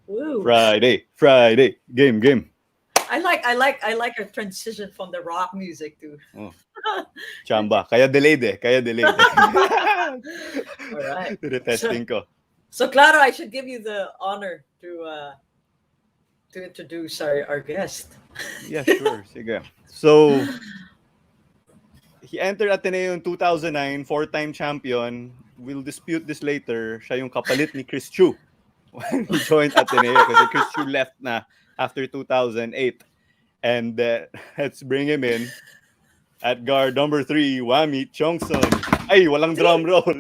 Woo. Friday, game. I like a transition from the rock music to. Oh, chamba. Kaya delayed. All right. So, Tinetesting ko. so Clara, I should give you the honor to introduce our guest. Yeah, sure. Sige. So, he entered Ateneo in 2009, four-time champion. We'll dispute this later. Siya yung kapalit ni Chris Chu when he joined Ateneo kasi Chris Chu left na after 2008. And let's bring him in at guard number 3, Juami Tiongson. Ay, walang drum Three. roll.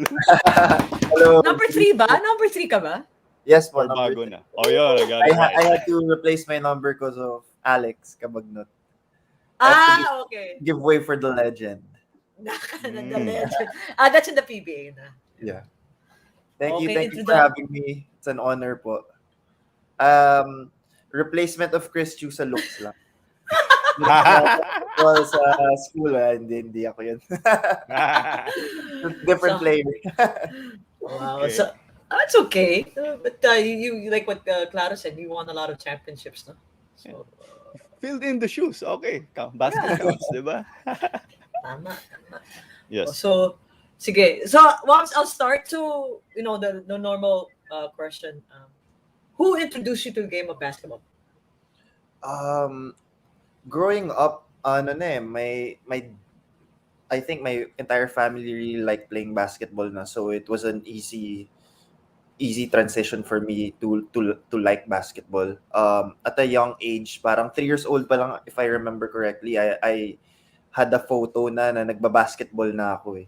Hello. Number three ba? Number three ka ba? Yes po, Or number bago 3. na. Oh, yun, I got it I right. had to replace my number because of Alex Kabagnot. I have to Okay. give way for the legend. The Mm. legend. That's in the PBA na. Yeah. Thank Okay, you for having me. It's an honor po. Replacement of Chris Chu sa looks lang. Well, sa school, hindi ako yun. Different So- player. Wow. Okay. So that's okay. But you like what Clara said. You won a lot of championships, no? So Filled in the shoes. Okay. Basket counts, di ba? tama. Yes. So sige. So once I'll start to the normal question. Who introduced you to the game of basketball? Growing up, I think my entire family really liked playing basketball na, so it was an easy transition for me to like basketball. At a young age, parang 3 years old pa lang, if I remember correctly, I had a photo na nagba-basketball na ako eh.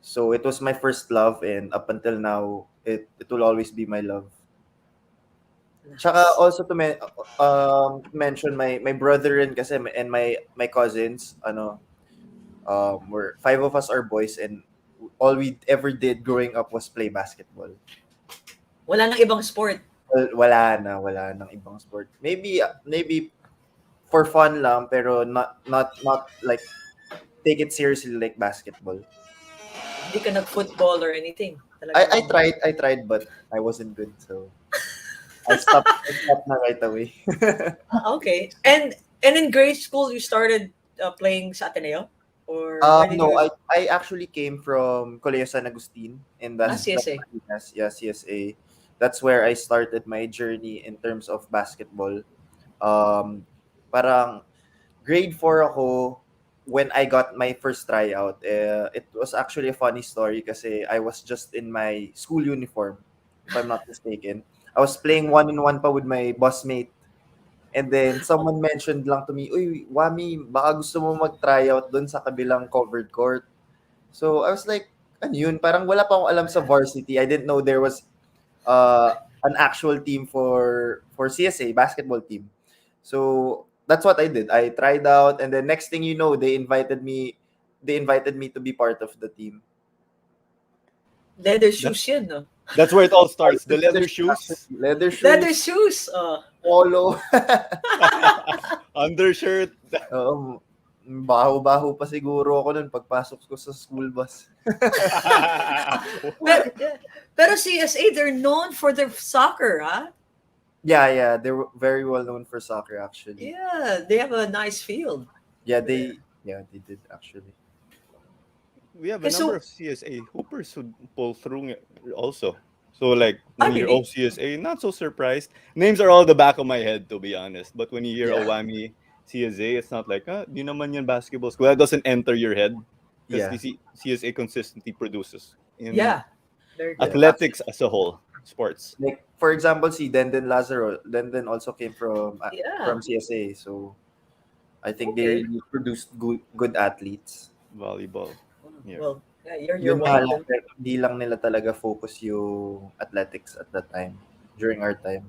So it was my first love, and up until now, it will always be my love. Tsaka also to mention my brother rin kasi and my cousins, we're 5 of us are boys, and all we ever did growing up was play basketball. Wala nang ibang sport. Well, wala nang ibang sport. Maybe for fun lang, pero not like take it seriously like basketball. Hindi ka nag-football or anything. Talaga. I tried but I wasn't good, so I stopped na right away. Okay. And in grade school you started playing sa Ateneo? Or where did No, you... I actually came from Colegio San Agustin, and that's CSA. Yeah, CSA. That's where I started my journey in terms of basketball. Parang grade 4 ako when I got my first tryout. It was actually a funny story kasi I was just in my school uniform, if I'm not mistaken. I was playing 1-on-1 pa with my bossmate. And then someone mentioned lang to me, "Uy, Wami, baka gusto mo mag-tryout doon sa kabilang covered court." So I was like, ano yun? Parang wala pa akong alam sa varsity. I didn't know there was an actual team for CSA, basketball team. So that's what I did. I tried out, and then next thing you know, they invited me to be part of the team. Leather shoes yun, no? That's where it all starts. The leather shoes, Leather shoes, Leather shoes! polo. undershirt. Baho-baho pa siguro ako nun pagpasok ko sa school bus. Pero CSA, they're known for their soccer, huh? Yeah, they were very well known for soccer actually. Yeah, they have a nice field. Yeah, they did actually. We have a Okay, so- number of CSA hoopers who pull through also. So like when you hear really? CSA, not so surprised. Names are all the back of my head, to be honest. But when you hear Yeah. Owami CSA, it's not like, di naman yan basketball school. That doesn't enter your head. Because Yeah. the CSA consistently produces in Yeah. Very good. athletics as a whole, sports. Like for example, si Denden Lazaro, Denden also came from Yeah. CSA, so I think Okay. they really produced good athletes. Volleyball. Yeah. Well, yeah, you're Yun one nga of lang, them. pero hindi lang nila talaga focus yung athletics at that time, during our time.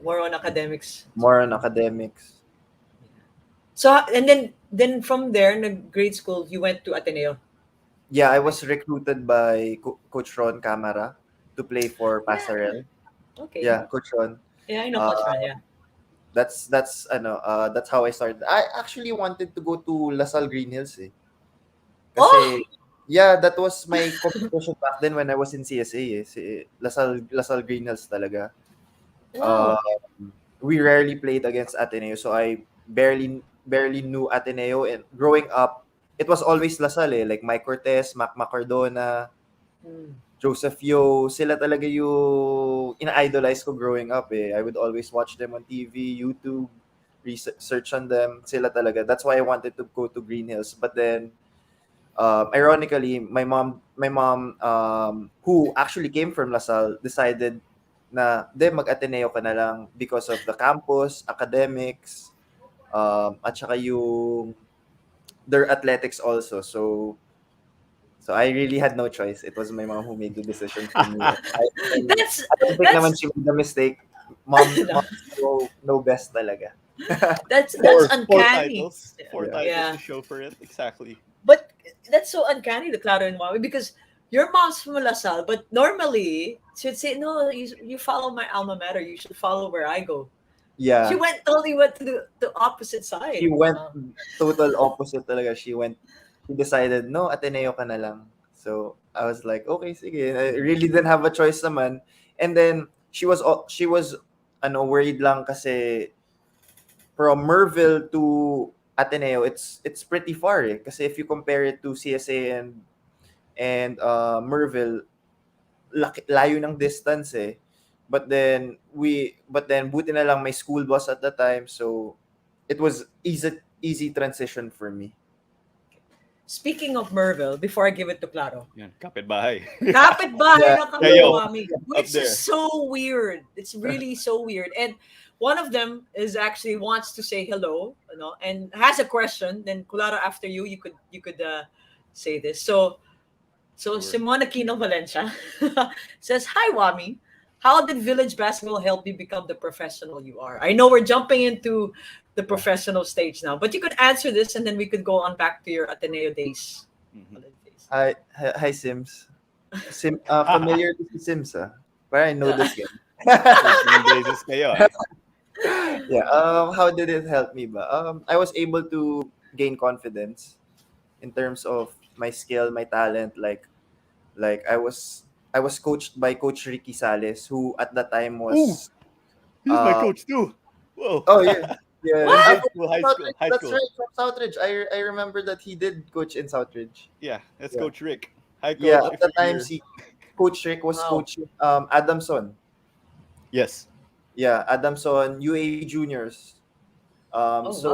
More on academics. More on academics. So and then from there, in grade school, you went to Ateneo. Yeah, I was recruited by Coach Ron Camara to play for Pasarel. Okay. Yeah, Coach Ron. Yeah, I know Coach Ron, yeah. That's how I started. I actually wanted to go to Lasal Green Hills eh. Kasi Yeah, that was my competition back then when I was in CSA. Lasal Green Hills talaga. Wow. We rarely played against Ateneo, so I barely knew Ateneo. And growing up, it was always Lasal eh, like Mike Cortez, Mac Macardona, Mm. Joseph Yo. Sila talaga yung ina-idolize ko growing up eh. I would always watch them on TV, YouTube, research on them. Sila talaga. That's why I wanted to go to Green Hills. But then, ironically, my mom, who actually came from Lasal, decided na, de, mag-Ateneo ka na lang because of the campus, academics, at saka yung their athletics also. So I really had no choice. It was my mom who made the decision for me. And That's I don't think naman that's she made a mistake. Mom, no, mom know best talaga. that's Four uncanny. titles. Four Yeah. titles Yeah. to show for it. Exactly. But that's so uncanny, the Claro and Wami, because your mom's from Lasal, but normally she'd say, "No, you follow my alma mater. You should follow where I go." She Yeah. totally went to the opposite She side. went total opposite talaga. She decided, no, Ateneo ka na lang. So, I was like, okay, sige. I really didn't have a choice naman. And then, she was worried lang kasi from Merville to Ateneo, it's pretty far eh. Kasi if you compare it to CSA and Merville, layo ng distance eh. But then buti na lang may school bus at the time, so it was easy transition for me. Speaking of Merville, before I give it to Claro, Yan, kapitbahay. kapitbahay Yeah. na kami Kayo, ni Wami, which there. is so weird. It's really so weird. And one of them is actually wants to say hello, and has a question. Then Claro, after you could say this. So Sure. Simone Aquino Valencia says, "Hi Wami, how did village basketball help you become the professional you are?" I know we're jumping into the professional stage now, but you could answer this, and then we could go on back to your Ateneo days. Mhm. Hi Sims. Familiar to si Sims but I know this guy. First name basis kayo. Yeah. How did it help me ba? I was able to gain confidence in terms of my skill, my talent. Like I was coached by Coach Ricky Sales, who at the time Ooh, was he's my uh coach too. Whoa. oh yeah. Yeah, In What? grade school, high school, Southridge, high that's school. right, from Southridge. I remember that he did coach in Southridge. Yeah, that's Yeah. Coach Rick. Hi, Yeah, Coach. at If the you're time, here. Coach Rick was Wow. coaching Adamson. Yes. Yeah, Adamson, UA Juniors. Oh wow. So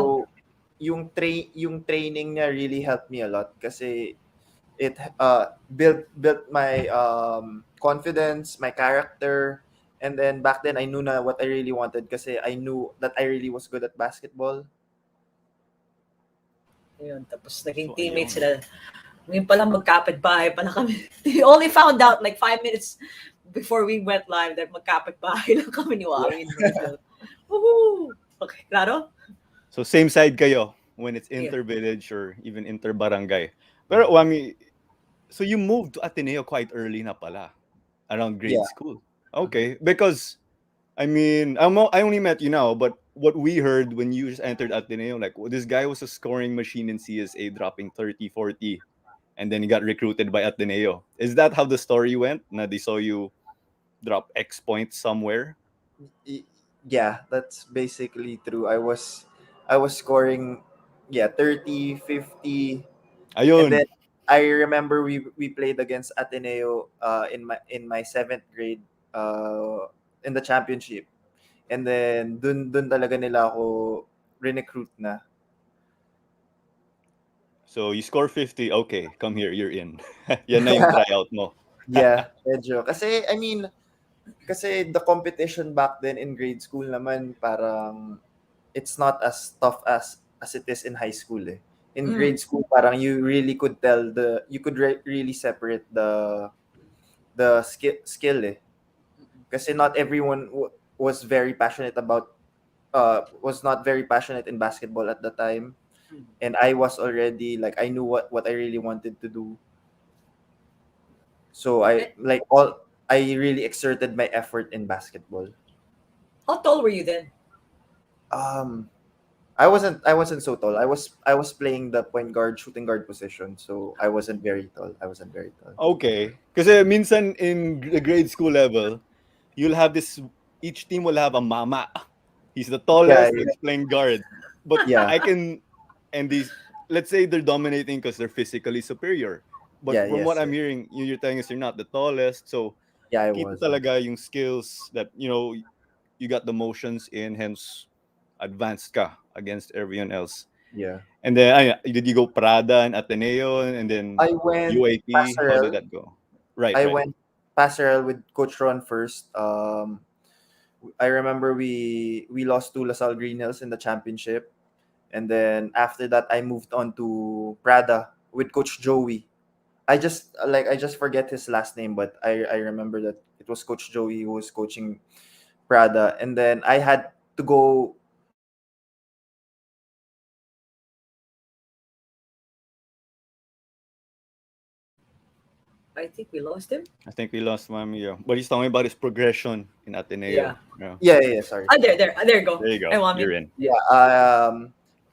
yung training niya really helped me a lot kasi it built my confidence, my character, and then back then I knew na what I really wanted kasi I knew that I really was good at basketball. Ayun, tapos naging So, teammates ayun. sila. Ngayon pala magkapit-bahay pala kami. We only found out like 5 minutes before we went live that magkapit-bahay lang kami ni Wami in Merville. Woohoo! Okay, Claro? So, same side kayo when it's Yeah. inter-village or even inter-barangay. Pero, Wami, so you moved to Ateneo quite early na pala. Around grade Yeah. school. Okay. Because, I mean, I only met you now, but what we heard when you just entered Ateneo, like, this guy was a scoring machine in CSA, dropping 30, 40, and then he got recruited by Ateneo. Is that how the story went? Na they saw you drop X points somewhere? Yeah, that's basically true. I was scoring 30, 50, and Ayun. then I remember we played against Ateneo in my 7th grade in the championship. And then dun talaga nila ako recruit na. So you score 50, okay, come here, you're in. Yan na yung tryout mo. Yeah, medyo. Kasi I mean, kasi the competition back then in grade school naman parang it's not as tough as it is in high school eh. In grade school parang you really could tell you could really separate the skill eh. Kasi not everyone was very passionate about was not very passionate in basketball at the time. And I was already like I knew what I really wanted to do. So I really exerted my effort in basketball. How tall were you then? Um I wasn't so tall. I was playing the point guard, shooting guard position, so I wasn't very tall. I wasn't very tall. Okay. Kasi minsan in the grade school level, you'll have this, each team will have a mama. He's the Yeah, tallest, yeah, he's playing guard. But yeah, I can, and these, let's say they're dominating because they're physically superior. But yeah, from what yes, I'm yes. hearing, you're telling us you're not the tallest. So, Yeah, I kita was. talaga yung skills that, you got the motions in, hence advanced ka against everyone else. Yeah. And then, did you go Prada and Ateneo and then I went UAP? How did pastoral. that go? Right, I right. went pastoral with Coach Ron first. I remember we lost to LaSalle Green Hills in the championship, and then after that I moved on to Prada with Coach Joey. I just forget his last name, but I remember that it was Coach Joey who was coaching Prada, and then I had to go. I think we lost him. I think we lost Mami, yeah. But he's talking about his progression in Yeah. Ateneo. Yeah. Yeah, sorry. There you go. There you go. I want You're me. in. Yeah.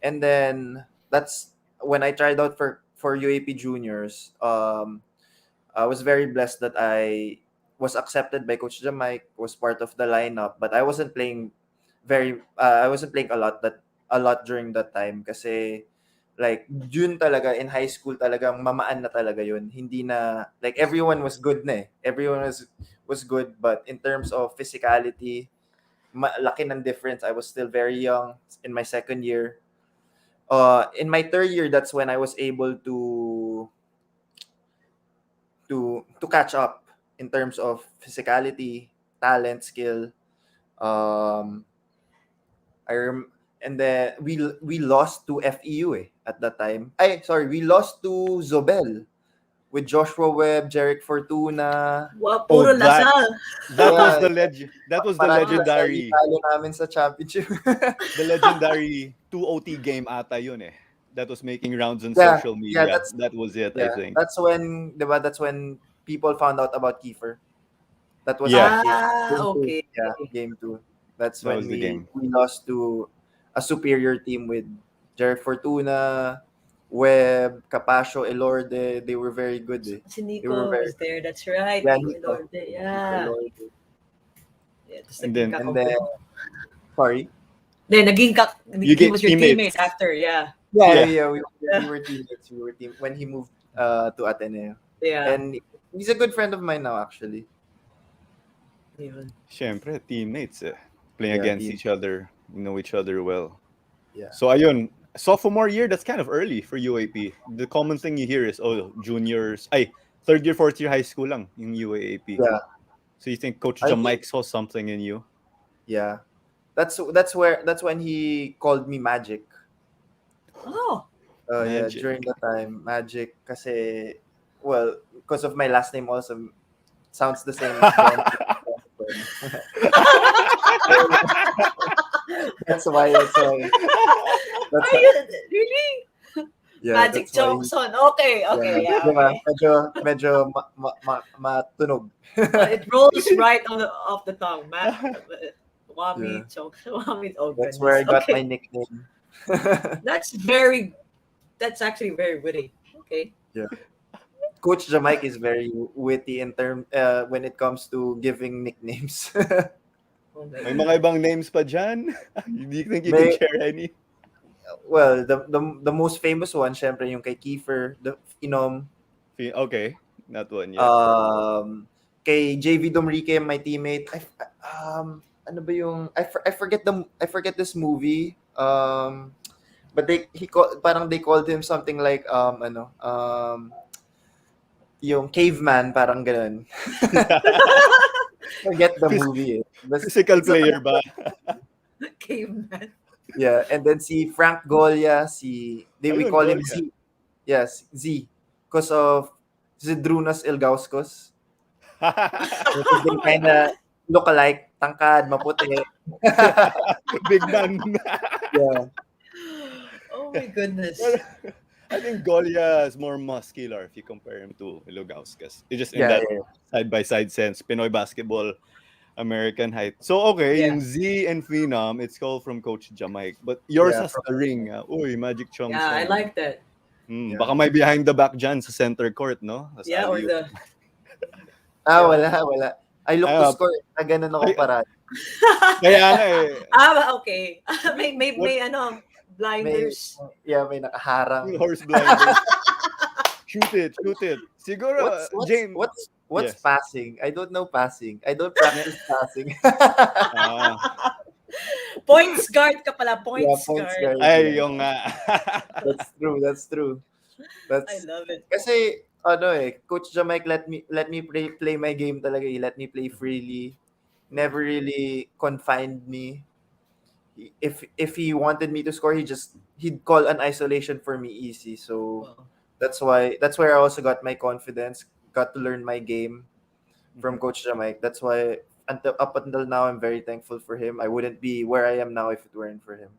And then that's when I tried out for UAP juniors. I was very blessed that I was accepted by Coach Jamike, was part of the lineup, but I wasn't playing I wasn't playing a lot during that time kasi like June talaga in high school talagang mamaan na talaga yun. Hindi na like everyone was good na eh. Everyone was good, but in terms of physicality, laki ng difference. I was still very young in my second year. In my third year, that's when I was able to catch up in terms of physicality, talent, skill. Um, and then we lost to FEU at that time. We lost to Zobel with Joshua Webb, Jerick Fortuna. Wow, Oh, puro that Lasal. that was Yeah, the that was the parati Lasal legendary talo namin sa championship. the legendary 2 OT game ata yun eh. That was making rounds on yeah, social yeah, media. That was it, I think. that's when, diba, that's when people found out about Kiefer. That was Yeah, that Ah, game two. okay. Yeah, game two. That's that when was the game. we lost to a superior team with Jerick Fortuna, Webb, Capascio, Elorde. They were very good. Si They were Nico very was there. That's right. yeah, Nico Nico. Elorde. Nico Yeah. Elorde. Yeah, tapos And naging then And then kakampi. sorry. Then, you he get was your teammates teammates. after. Yeah. Yeah, Yeah. yeah, we Yeah. were teammates. We were team when he moved to Ateneo. Yeah. And he's a good friend of mine now actually. Yun. Syempre, teammates eh. Playing Yeah, against each other, you know each other well. yeah. So ayun, sophomore year, that's kind of early for UAP. The common thing you hear is, juniors, third year, fourth year high school lang yung UAAP. Yeah. So you think Coach I think Jamike saw something in you? yeah. That's when he called me Magic. Oh. Yeah, Magic. during the time, Magic kasi well, because of my last name also sounds the same as John. That's why that's Are you really? yeah, Magic that's why Johnson. Okay. Okay. yeah, Yeah. diba? Okay. Medyo matunog. It rolls right off the tongue. Juami Yeah. Tiongson. Oh That's where I goodness. got my Okay. nickname. That's actually very witty. Okay. Yeah. Coach Jamike is very witty in when it comes to giving nicknames. Oh my May God. mga ibang names pa dyan? Do you think you can May share any? well, the most famous one, syempre yung kay Kiefer, the Phenom. Okay, that one, yeah. Kay JV Domrique, my teammate. Ano ba yung I forget this movie. But parang they called him something like yung caveman, parang ganun. Forget the movie. Physical player ba? Caveman. Yeah, and then si Frank Golia, we Ayun, call him Golia. Z. Yes, Z. Because of Zydrunas Ilgauskas. Because they kind of look alike, tangkad, maputi. Big man. Yeah. Oh my goodness. I think Golia is more muscular if you compare him to Ilogauskas. It's just in Yeah, that yeah. side-by-side sense. Pinoy basketball, American height. So okay, Yeah. yung Z and Phenom, it's called from Coach Jamaic. But yours Yeah, has from a ring. Uy, Magic Yeah, I Chomson. like that. yeah. Baka may behind the back dyan sa center court, no? Sa Yeah, or alley-oop. the yeah. Wala. I look to Ay, score. Na ganun ako ay, parati. kaya nga eh. Okay. What May ano, May, blinders. may nakaharang. horse blinders? Shoot it, shoot it. Siguro, James. What's Yes. passing? I don't know passing. I don't Ne- practice passing. Ah, Points guard ka pala, Yeah, points points guard. guard. ay, Yeah. yung nga. That's true. I That's love it. kasi Coach Jamaic let me play my game talaga. He let me play freely. Never really confined me. If he wanted me to score, he'd call an isolation for me easy. So Wow. that's where I also got my confidence, got to learn my game from Mhm. Coach Jamaic. That's why up until now I'm very thankful for him. I wouldn't be where I am now if it weren't for him.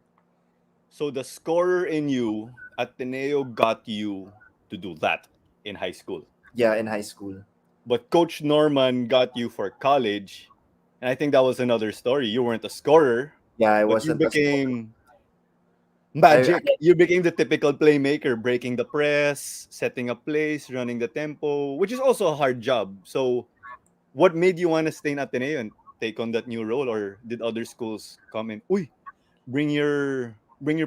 So the scorer in you, Ateneo got you to do that in high school. Yeah, in high school. But Coach Norman got you for college. And I think that was another story. You weren't a scorer, Yeah, I but you wasn't a scorer. became I magic. You became the typical playmaker, breaking the press, setting up plays, running the tempo, which is also a hard job. So, what made you want to stay in Ateneo and take on that new role, or did other schools come in? Uy, bring your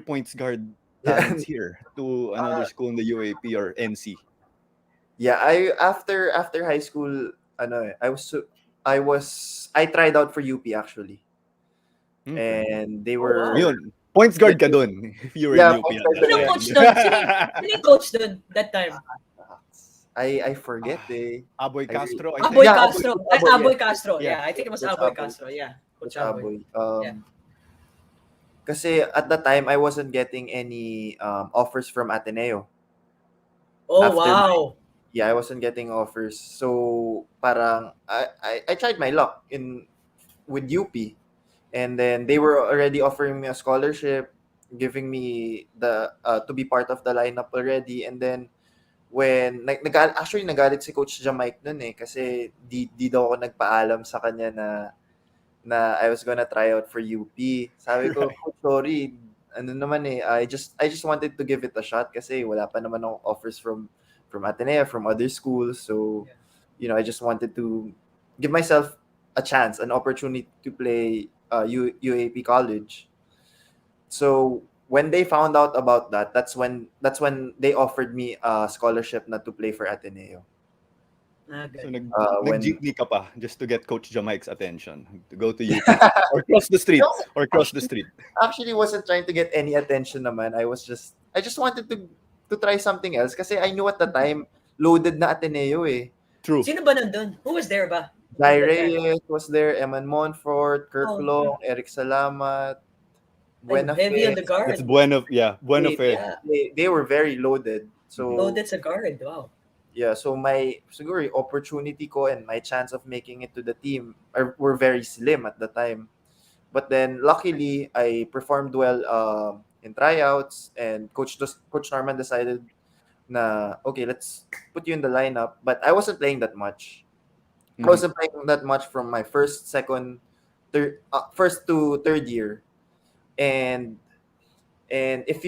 points guard yeah, talents here to another school in the UAP or NC. yeah. I after high school, I tried out for UP actually, Okay. and they Oh wow. were Yun, points guard ka dun if you were in yeah, UP points at guard that Sino talaga. time. coach doon? Sino yung coach doon that time? I forget Ah, eh. Aboy I re- Castro, I Aboy think. Yeah, Castro. Aboy yes, Castro. Yeah. Yeah, I think it was Coach Aboy Aboy. Castro. Yeah, Coach Coach Aboy. Aboy. Yeah. Kasi at the time I wasn't getting any offers from Ateneo. Oh After wow. I wasn't getting offers. So parang I tried my luck in with UP, and then they were already offering me a scholarship, giving me the to be part of the lineup already. And then when actually nagalit si Coach Jamaic nun eh kasi di daw ako nagpaalam sa kanya na I was gonna try out for UP. Sabi ko, Right. "Coach, sorry, ano naman eh, I just wanted to give it a shot kasi wala pa naman akong offers from Ateneo, from other schools. So, I just wanted to give myself a chance, an opportunity to play UAP college. So, when they found out about that, that's when they offered me a scholarship not to play for Ateneo. So Okay. When nag-jeepney ka pa just to get Coach Jamai's attention to go to UP or cross the street No, or cross the street. actually wasn't trying to get any attention naman. I just wanted to try something else kasi I knew at the time loaded na Ateneo eh. True. Sino ba nandun? Who was there ba? Jai At that time? Reyes was there, Eman Monfort, Kirk Oh, Long, Eric Salamat, and Buena heavy on Fe. the That's guard. Buena They, Fe. Yeah. they were very loaded. Oh, So that's a guard. Wow. yeah, so my siguro yung opportunity ko and my chance of making it to the team were very slim at the time. But then luckily I performed well in tryouts, and Coach Norman decided na okay, let's put you in the lineup. But I wasn't playing that much. I Mhm. wasn't playing that much from my first to third year. And if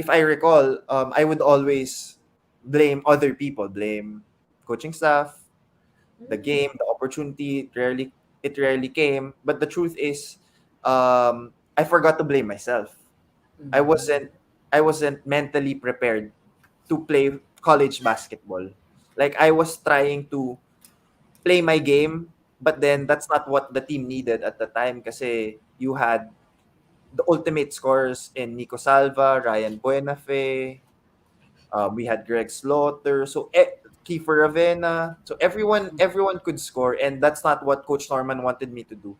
I recall, I would always blame other people, blame coaching staff, the game, the opportunity. It rarely came. But the truth is, I forgot to blame myself. I Mhm. wasn't I wasn't mentally prepared to play college basketball. Like I was trying to play my game, but then that's not what the team needed at the time kasi you had the ultimate scorers in Nico Salva, Ryan Buenafe, we had Greg Slaughter, so Kiefer Ravena. So everyone could score, and that's not what Coach Norman wanted me to do.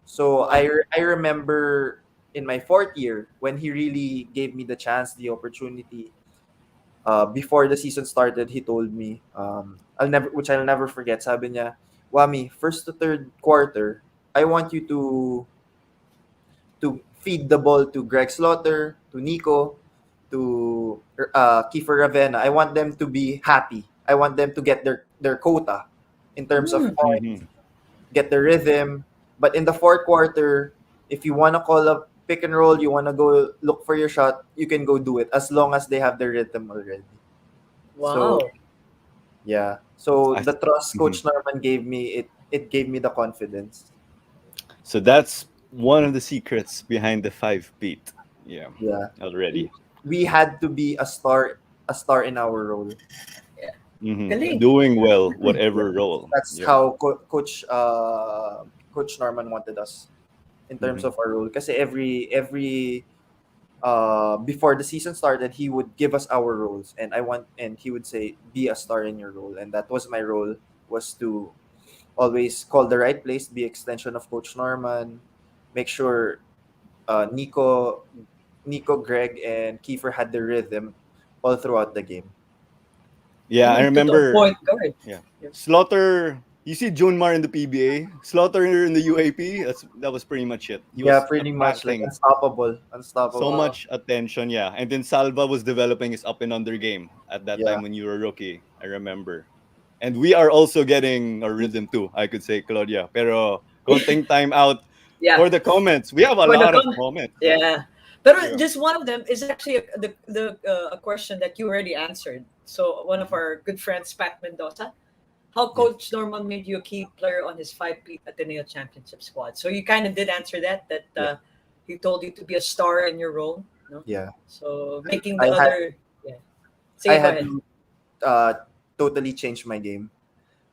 So Wow. I remember in my fourth year when he really gave me the chance, the opportunity. Before the season started, he told me, I'll never forget. Sabi niya, Wami, first to third quarter, I want you to feed the ball to Greg Slaughter, to Nico, to Kiefer Ravena. I want them to be happy. I want them to get their quota in terms of Mm. points, Mhm. get the rhythm. But in the fourth quarter, if you want to call up pick and roll, you want to go look for your shot, you can go do it as long as they have the rhythm already. Wow. So yeah. So I- the trust Coach Norman gave me, it gave me the confidence. So that's one of the secrets behind the 5 beat. Yeah, Yeah. already. We had to be a star in our role. Galing. Doing well, whatever role. That's Yeah. how Coach Norman wanted us in terms Mhm. of our role. Kasi every before the season started, he would give us our roles, and he would say, "Be a star in your role," and that was my role, was to always call the right place, be extension of Coach Norman, make sure Nico, Greg, and Kiefer had the rhythm all throughout the game. Yeah, I To the remember. point guard. Yeah, Slaughter. You see Junmar in the PBA, Slaughter in the UAP. That was pretty much it. He Yeah, was pretty much like attracting so unstoppable. much attention. Yeah, and then Salva was developing his up and under game at that Yeah, time when you were a rookie. I remember, and we are also getting a rhythm too. I could say, Claudia. Pero konting time out Yeah. for the comments. We have a For the lot of comments. Yeah. But Yeah. just one of them is actually a question that you already answered. So one of our good friends, Pat Mendoza, how Coach Norman made you a key player on his 5-peat Ateneo Championship squad. So you kind of did answer that he told you to be a star in your role. No? yeah. So making I the had other yeah. I Sige, go had ahead. to totally change my game.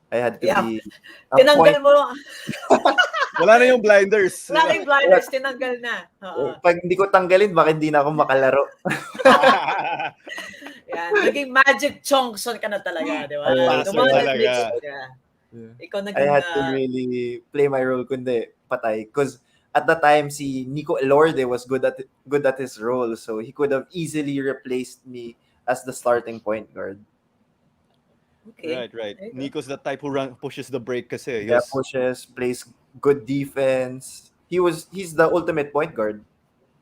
I had to Yeah. be a Tinanggal point. mo. Wala na yung blinders. Wala na yung blinders, tinanggal na. Oo. Pag hindi ko tanggalin, baka hindi na ako makalaro. Yan. Naging Magic Tiongson ka na talaga, di ba? Ayun, The one that talaga. makes, yeah. Yeah. Ikaw I naging, had to really play my role, kundi patay. Because at the time, si Nico Elorde was good at his role, so he could have easily replaced me as the starting point guard. okay. Right. There you go. Nico's the type who pushes the break kasi. Yeah, pushes, plays good defense. He's the ultimate point guard.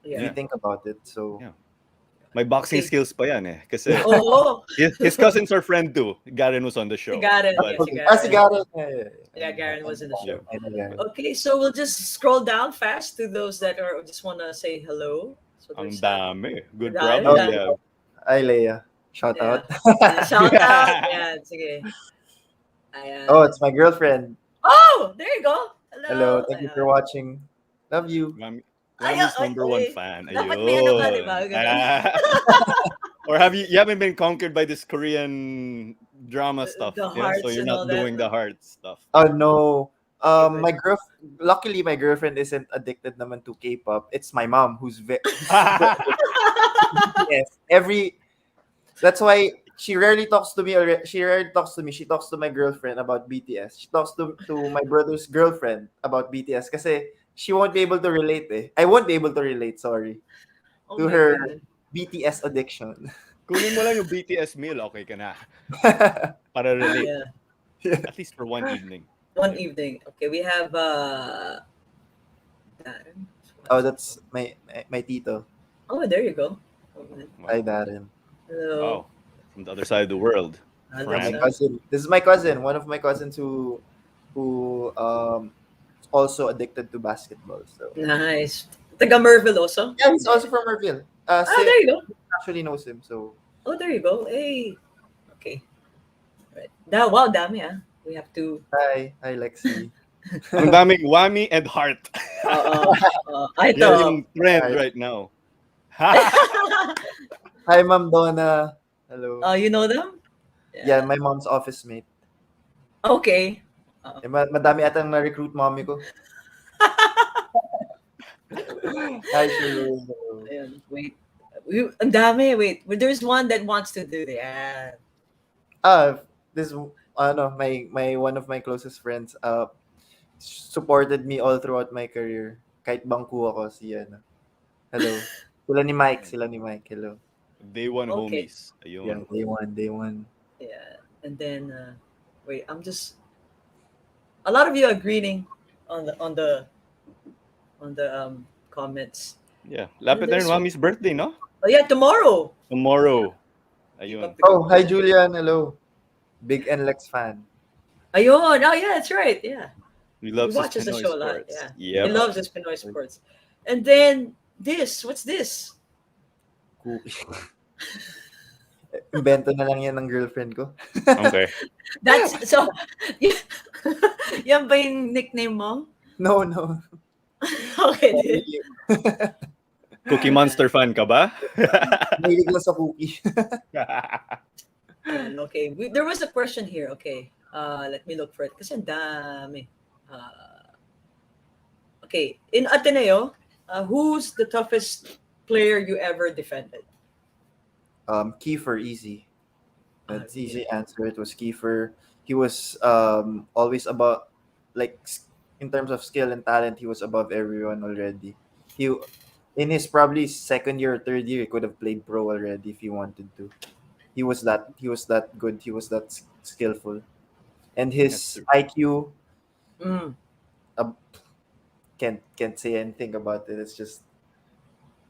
If you Yeah. think about it. So Yeah. My boxing Okay. skills pa yan eh. Kasi Oo. his cousins are friend too. Garen was on the show. Si Garen. But- Yeah, si Si Garen. Garen. Yeah, Garen was in the show. I know Garen. Okay, so we'll just scroll down fast to those that are just want to say hello. So Ang there's dami. Good Dami, problem. dami. Yeah. Hi, Leia. Shout Yeah. out. Shout out. Yan, sige. Ayan. Oh, it's my girlfriend. Oh, there you go. Hello. Hello. Thank you Ayan. for watching. Love you. Rami's Ay, number one okay. fan. Dapat may ano ka, Ayun. di ba? Ganun. Or you haven't been conquered by this Korean drama stuff. The Yeah? So hearts you're and all not that. doing the heart stuff. Oh no. Okay, My luckily my girlfriend isn't addicted naman to K-pop. It's my mom who's yes. That's why she rarely talks to me. She rarely talks to me. She talks to my girlfriend about BTS. She talks to my brother's girlfriend about BTS kasi she won't be able to relate eh. I won't be able to relate, sorry, Oh to my her goodness. BTS addiction. Kunin mo lang yung BTS meal, okay ka na. Para relate. Yeah. At least for one evening. One evening. Okay, we have Darren. Oh, that's my tito. Oh, there you go. Hi, Darren. Hello. Wow. From the other side of the world. Other France. My side. cousin. This is my cousin. One of my cousins who is also addicted to basketball. So Nice. Taga Merville also. yeah, he's also from Merville. There you go. Actually knows him. So Oh, there you go. Hey. Okay. Right. Wow, dami ah. We have to. hi, Lexi. Ang daming whammy and heart. Ay, Yan ito. yung trend right now. Hi, Ma'am Donna. Hello. You know them? Yeah, my mom's office mate. Okay. Madami atang na-recruit mommy ko. Hi, Shiro. Ayan, wait. Ang dami. Wait. There's one that wants to do that. This my one of my closest friends supported me all throughout my career. Kahit bangku ako siya. Hello. Sila ni Mike. Hello. Day one Okay. homies. Yeah, Ayun. day one. Yeah. And then wait, a lot of you are greeting on the comments. Yeah. Lapit na rin whammy's birthday, no? Oh yeah, tomorrow. Tomorrow. Ayun. Oh, hi Julian. Hello. Big NLEX fan. Ayun. Oh yeah, that's right. Yeah. He He loves his watches the Pinoy show a lot. sports. Yeah, he Yep. loves his Pinoy sports. And then this, what's this? Cookie. Invento na lang yan ng girlfriend ko. Okay. That's so. Yan ba yung nickname mo? No, no. Okay, din. Cookie Monster fan ka ba? Mahilig lang sa cookie. Okay, there was a question here. Okay, let me look for it. Kasi ang dami. Okay, in Ateneo, who's the toughest player you ever defended? Kiefer, easy. That's yeah. easy answer. It was Kiefer. He was always above, like in terms of skill and talent, he was above everyone already. He in his probably second year or third year, he could have played pro already if he wanted to. He was that good. He was that skillful, and his IQ Mm. can't say anything about it. It's just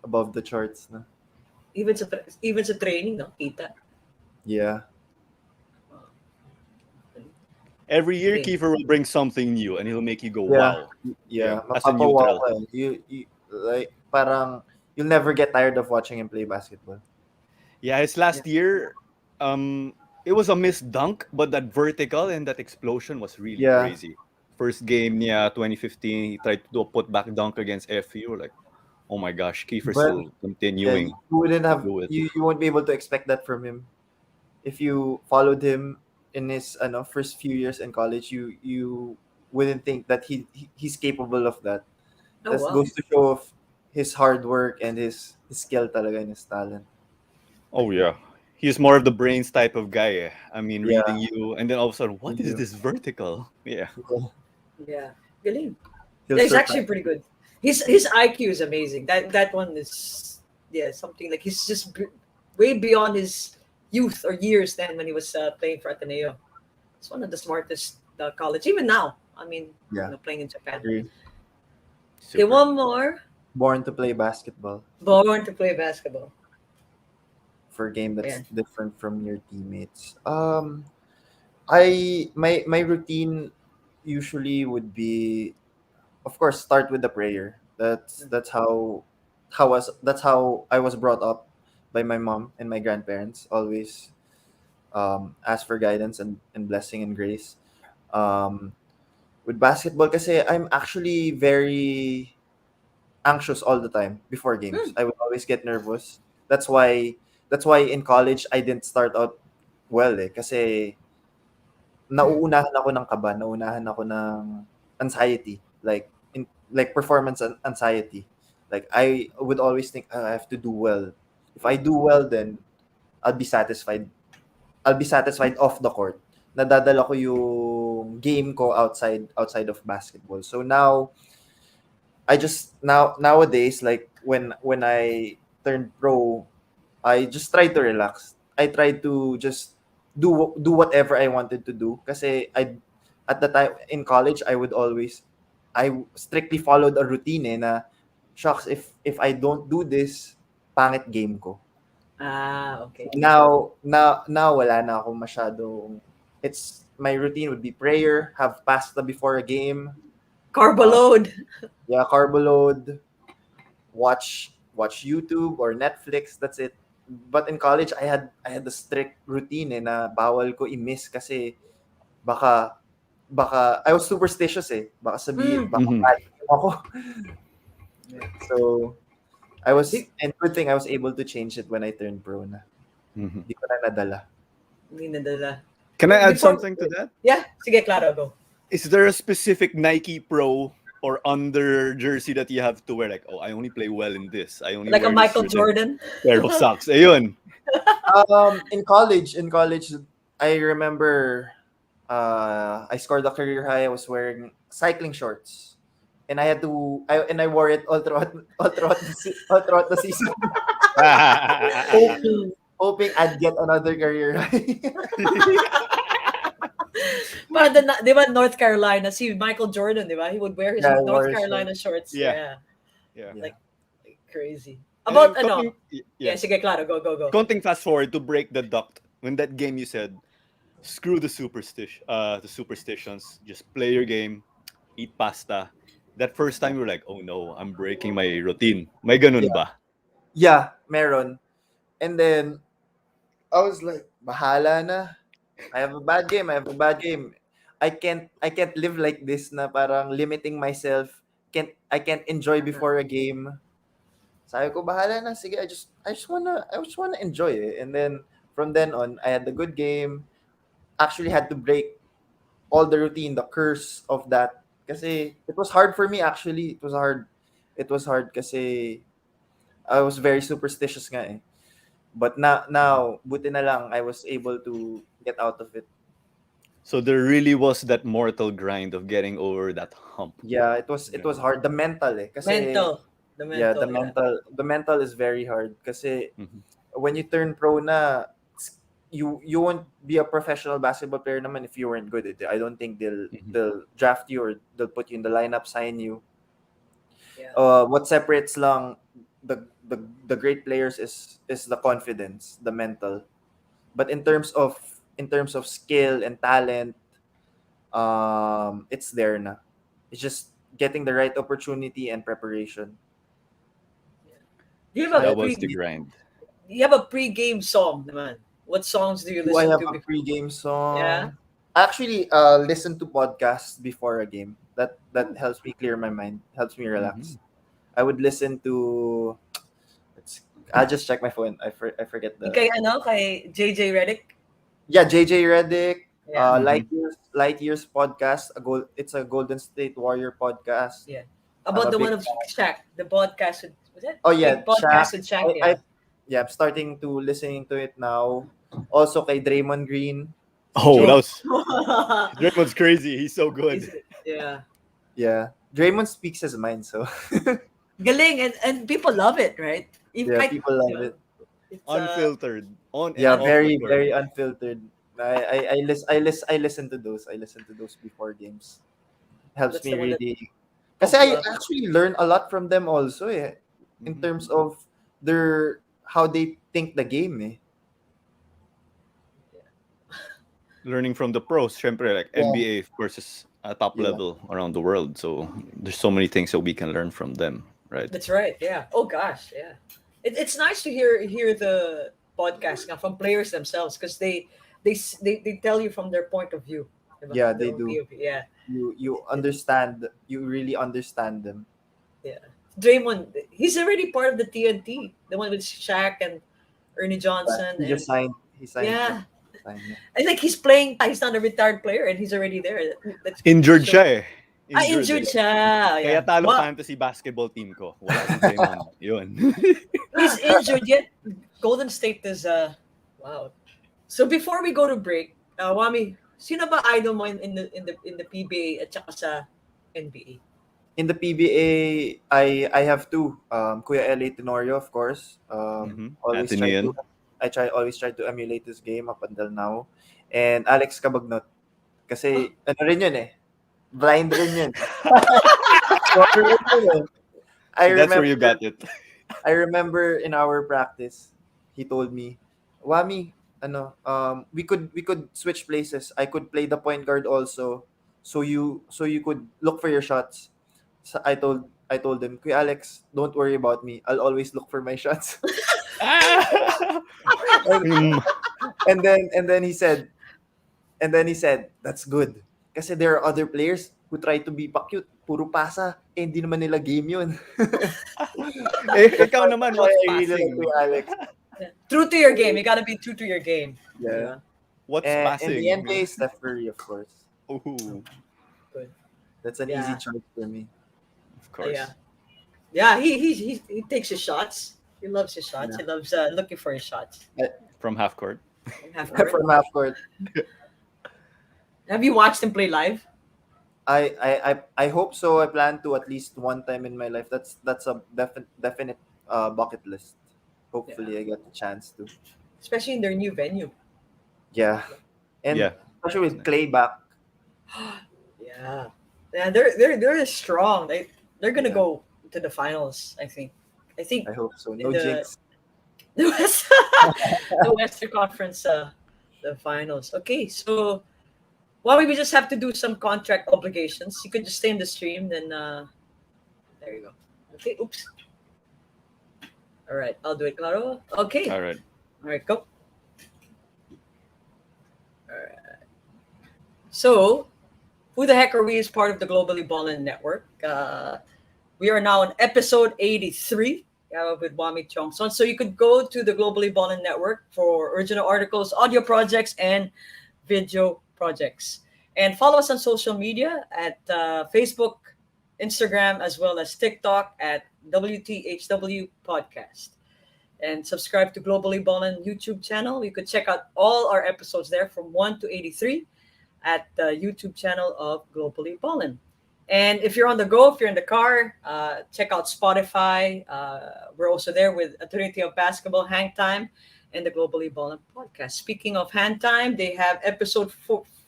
above the charts. No? Even sa training, no? Kita. Yeah. Every year, Okay. Kiefer will bring something new and he'll make you go, wow. Yeah. As a Mapapawaw neutral. ka eh. You like parang you'll never get tired of watching him play basketball. Yeah, his last year, it was a missed dunk, but that vertical and that explosion was really crazy. First game, 2015, he tried to do a putback dunk against FU. Like, oh my gosh, Kiefer still continuing. You wouldn't have do it. you won't be able to expect that from him. If you followed him in his first few years in college, you wouldn't think that he's capable of that. That goes to show of his hard work and his skill talaga and his talent. Oh yeah. He's more of the brains type of guy. I mean, reading you, and then all of a sudden, what is this vertical? Yeah. Yeah. Galing. He's actually pretty good. His IQ is amazing. That one is something like he's just way beyond his youth or years then when he was playing for Ateneo. It's one of the smartest college even now. I mean, playing in Japan. Okay, one more. Born to play basketball. Born to play basketball. For a game that's different from your teammates. My routine usually would be, of course, start with the prayer. That's how I was brought up by my mom and my grandparents. Always ask for guidance and blessing and grace. With basketball, kasi I'm actually very anxious all the time before games. I would always get nervous. That's why in college I didn't start out well kasi nauunahan ako ng kaba, nauunahan ako ng anxiety, like performance anxiety. Like I would always think I have to do well. If I do well, then I'll be satisfied. I'll be satisfied off the court. Nadadala ko yung game ko outside of basketball. So now nowadays, like when I turned pro, I just try to relax. I try to just do whatever I wanted to do. Kasi at the time in college, I strictly followed a routine na, shucks, if I don't do this, pangit game ko. Okay. Now wala na ako masyadong. It's my routine would be prayer, have pasta before a game. Carbo load. Carbo load. Watch YouTube or Netflix. That's it. But in college, I had the strict routine na bawal ko i-miss kasi baka I was superstitious eh. Baka sabihin, baka ako. So and good thing I was able to change it when I turned pro na. Hindi ko na nadala. Can I add something to that? Yeah, sige, claro, go. Is there a specific Nike Pro or under jersey that you have to wear? Like, I only play well in this. I only like wear a Michael Jordan pair of socks. Ayun. In college, I remember I scored a career high. I was wearing cycling shorts, and I wore it all throughout the season, hoping I'd get another career high. Di ba North Carolina, see Michael Jordan, di ba? He would wear his North Carolina shorts. Yeah. Like crazy. About sige, claro, go. Counting fast forward to break the duct. When that game you said, screw the superstitions, just play your game. eat pasta. That first time you're like, oh no, I'm breaking my routine. May ganun Yeah. ba? Yeah, meron. And then I was like, bahala na. I have a bad game. I have a bad game. I can't live like this na parang limiting myself. I can't enjoy before a game. Sabi ko, bahala na. Sige, I just wanna enjoy it. And then from then on, I had the good game. Actually had to break all the routine, the curse of that. Kasi it was hard for me actually. It was hard. It was hard kasi I was very superstitious nga eh. But now buti na lang I was able to get out of it. So there really was that mortal grind of getting over that hump. Yeah, it was hard. The mental eh. Kasi Mental. The yeah, mental. the mental is very hard. Kasi Mhm. when you turn pro na, you won't be a professional basketball player naman if you weren't good at it. I don't think they'll draft you or they'll put you in the lineup, sign you. Yeah. What separates lang the great players is the confidence, the mental. But in terms of skill and talent, it's there na. It's just getting the right opportunity and preparation. Do you So have I a That pre was the grind. you have a pre-game song, naman? What songs do you do I listen have to a before? pre-game song? Yeah. I actually listen to podcasts before a game. That helps me clear my mind, helps me relax. I would listen to. I'll just check my phone. I forget the. Kay JJ Redick? Yeah, JJ Redick, Yeah. Light Years podcast. It's a Golden State Warrior podcast. Yeah. I'm About a the one big of Shaq, the podcast with, was that? Oh yeah, Big podcast Shaq. with Shaq, I yeah, I'm starting to listening to it now. Also kay Draymond Green. Oh, that Draymond, was Draymond's crazy. He's so good. Yeah. yeah. Draymond speaks his mind, so Galing, and people love it, right? yeah, people love it. It's Unfiltered on Yeah, and off the very court. very unfiltered. I listen to those. I listen to those before games. Helps That's me the one that really. Kasi I love. actually learn a lot from them also eh, in Mhm. terms of their how they think the game eh. Learning from the pros, syempre, like Yeah. NBA, of course, is a top Yeah. level around the world. So there's so many things that we can learn from them, right? That's right. Yeah. Oh gosh. Yeah. It's nice to hear the podcast now from players themselves because they tell you from their point of view. Diba? Yeah, Their they own do. POV. Yeah. You understand, you really understand them. Yeah. Draymond, he's already part of the TNT, the one with Shaq and Ernie Johnson, He and just signed. He signed. yeah, Yeah. I think he's playing. He's not a retired player, and he's already there. That's Injured so- siya eh. Injured eh. siya. Kaya Yeah. talo Wow. fantasy basketball team ko. Wala si Draymond. Yun. He's injured yet. Golden State is wow. So before we go to break, Wami, sino ba idol mo in the PBA at saka sa NBA? In the PBA, I have two. Kuya L.A. Tenorio, of course. Always try Atenean. to. Always try to emulate this game up until now. And Alex Cabagnot. Kasi ano rin yun eh. Blind rin yun. Scorer rin yun eh. So that's where you got it. I remember in our practice, he told me, Wami, we could switch places. I could play the point guard also, so you could look for your shots. So I told him, Kuya Alex, don't worry about me. I'll always look for my shots. Mm. and then he said, that's good. Kasi there are other players who try to be pa-cute. Puro pasa. Eh, hindi naman nila game yun. Ikaw naman, That's why what's I really like passing? Kuya Alex. Yeah. True to your game. You gotta be true to your game. Yeah. What's And passing? the NBA, Steph Curry, of course. Ooh, Good. That's an Yeah. easy choice for me. of course. Yeah. He takes his shots. He loves his shots. Yeah. He loves looking for his shots. From half court. From half court. From half court. Have you watched him play live? I hope so. I plan to at least one time in my life. That's a definite bucket list. Hopefully, I get the chance to. Especially in their new venue. Yeah, and Yeah. especially with Clay back. Yeah. Yeah, they're strong. They're gonna Yeah. go to the finals, I think. I think I hope so. No In the- jinx. the Western Conference the finals. Okay, so Well, we just have to do some contract obligations. You could just stay in the stream, then there you go. Okay, oops. All right, I'll do it, Claro. Okay. All right. All right, go. All right. So, who the heck are we is part of the Globally Ballin Network? We are now on episode 83 with Juami Tiongson. So you could go to the Globally Ballin Network for original articles, audio projects, and video projects. And follow us on social media at Facebook, Instagram, as well as TikTok at WTHW Podcast. And subscribe to Globally Ballin YouTube channel. You could check out all our episodes there from 1 to 83 at the YouTube channel of Globally Ballin. And if you're on the go, if you're in the car, check out Spotify. We're also there with a Trinity of Basketball, Hang Time, and the Globally Ballin podcast. Speaking of Hang Time, they have episode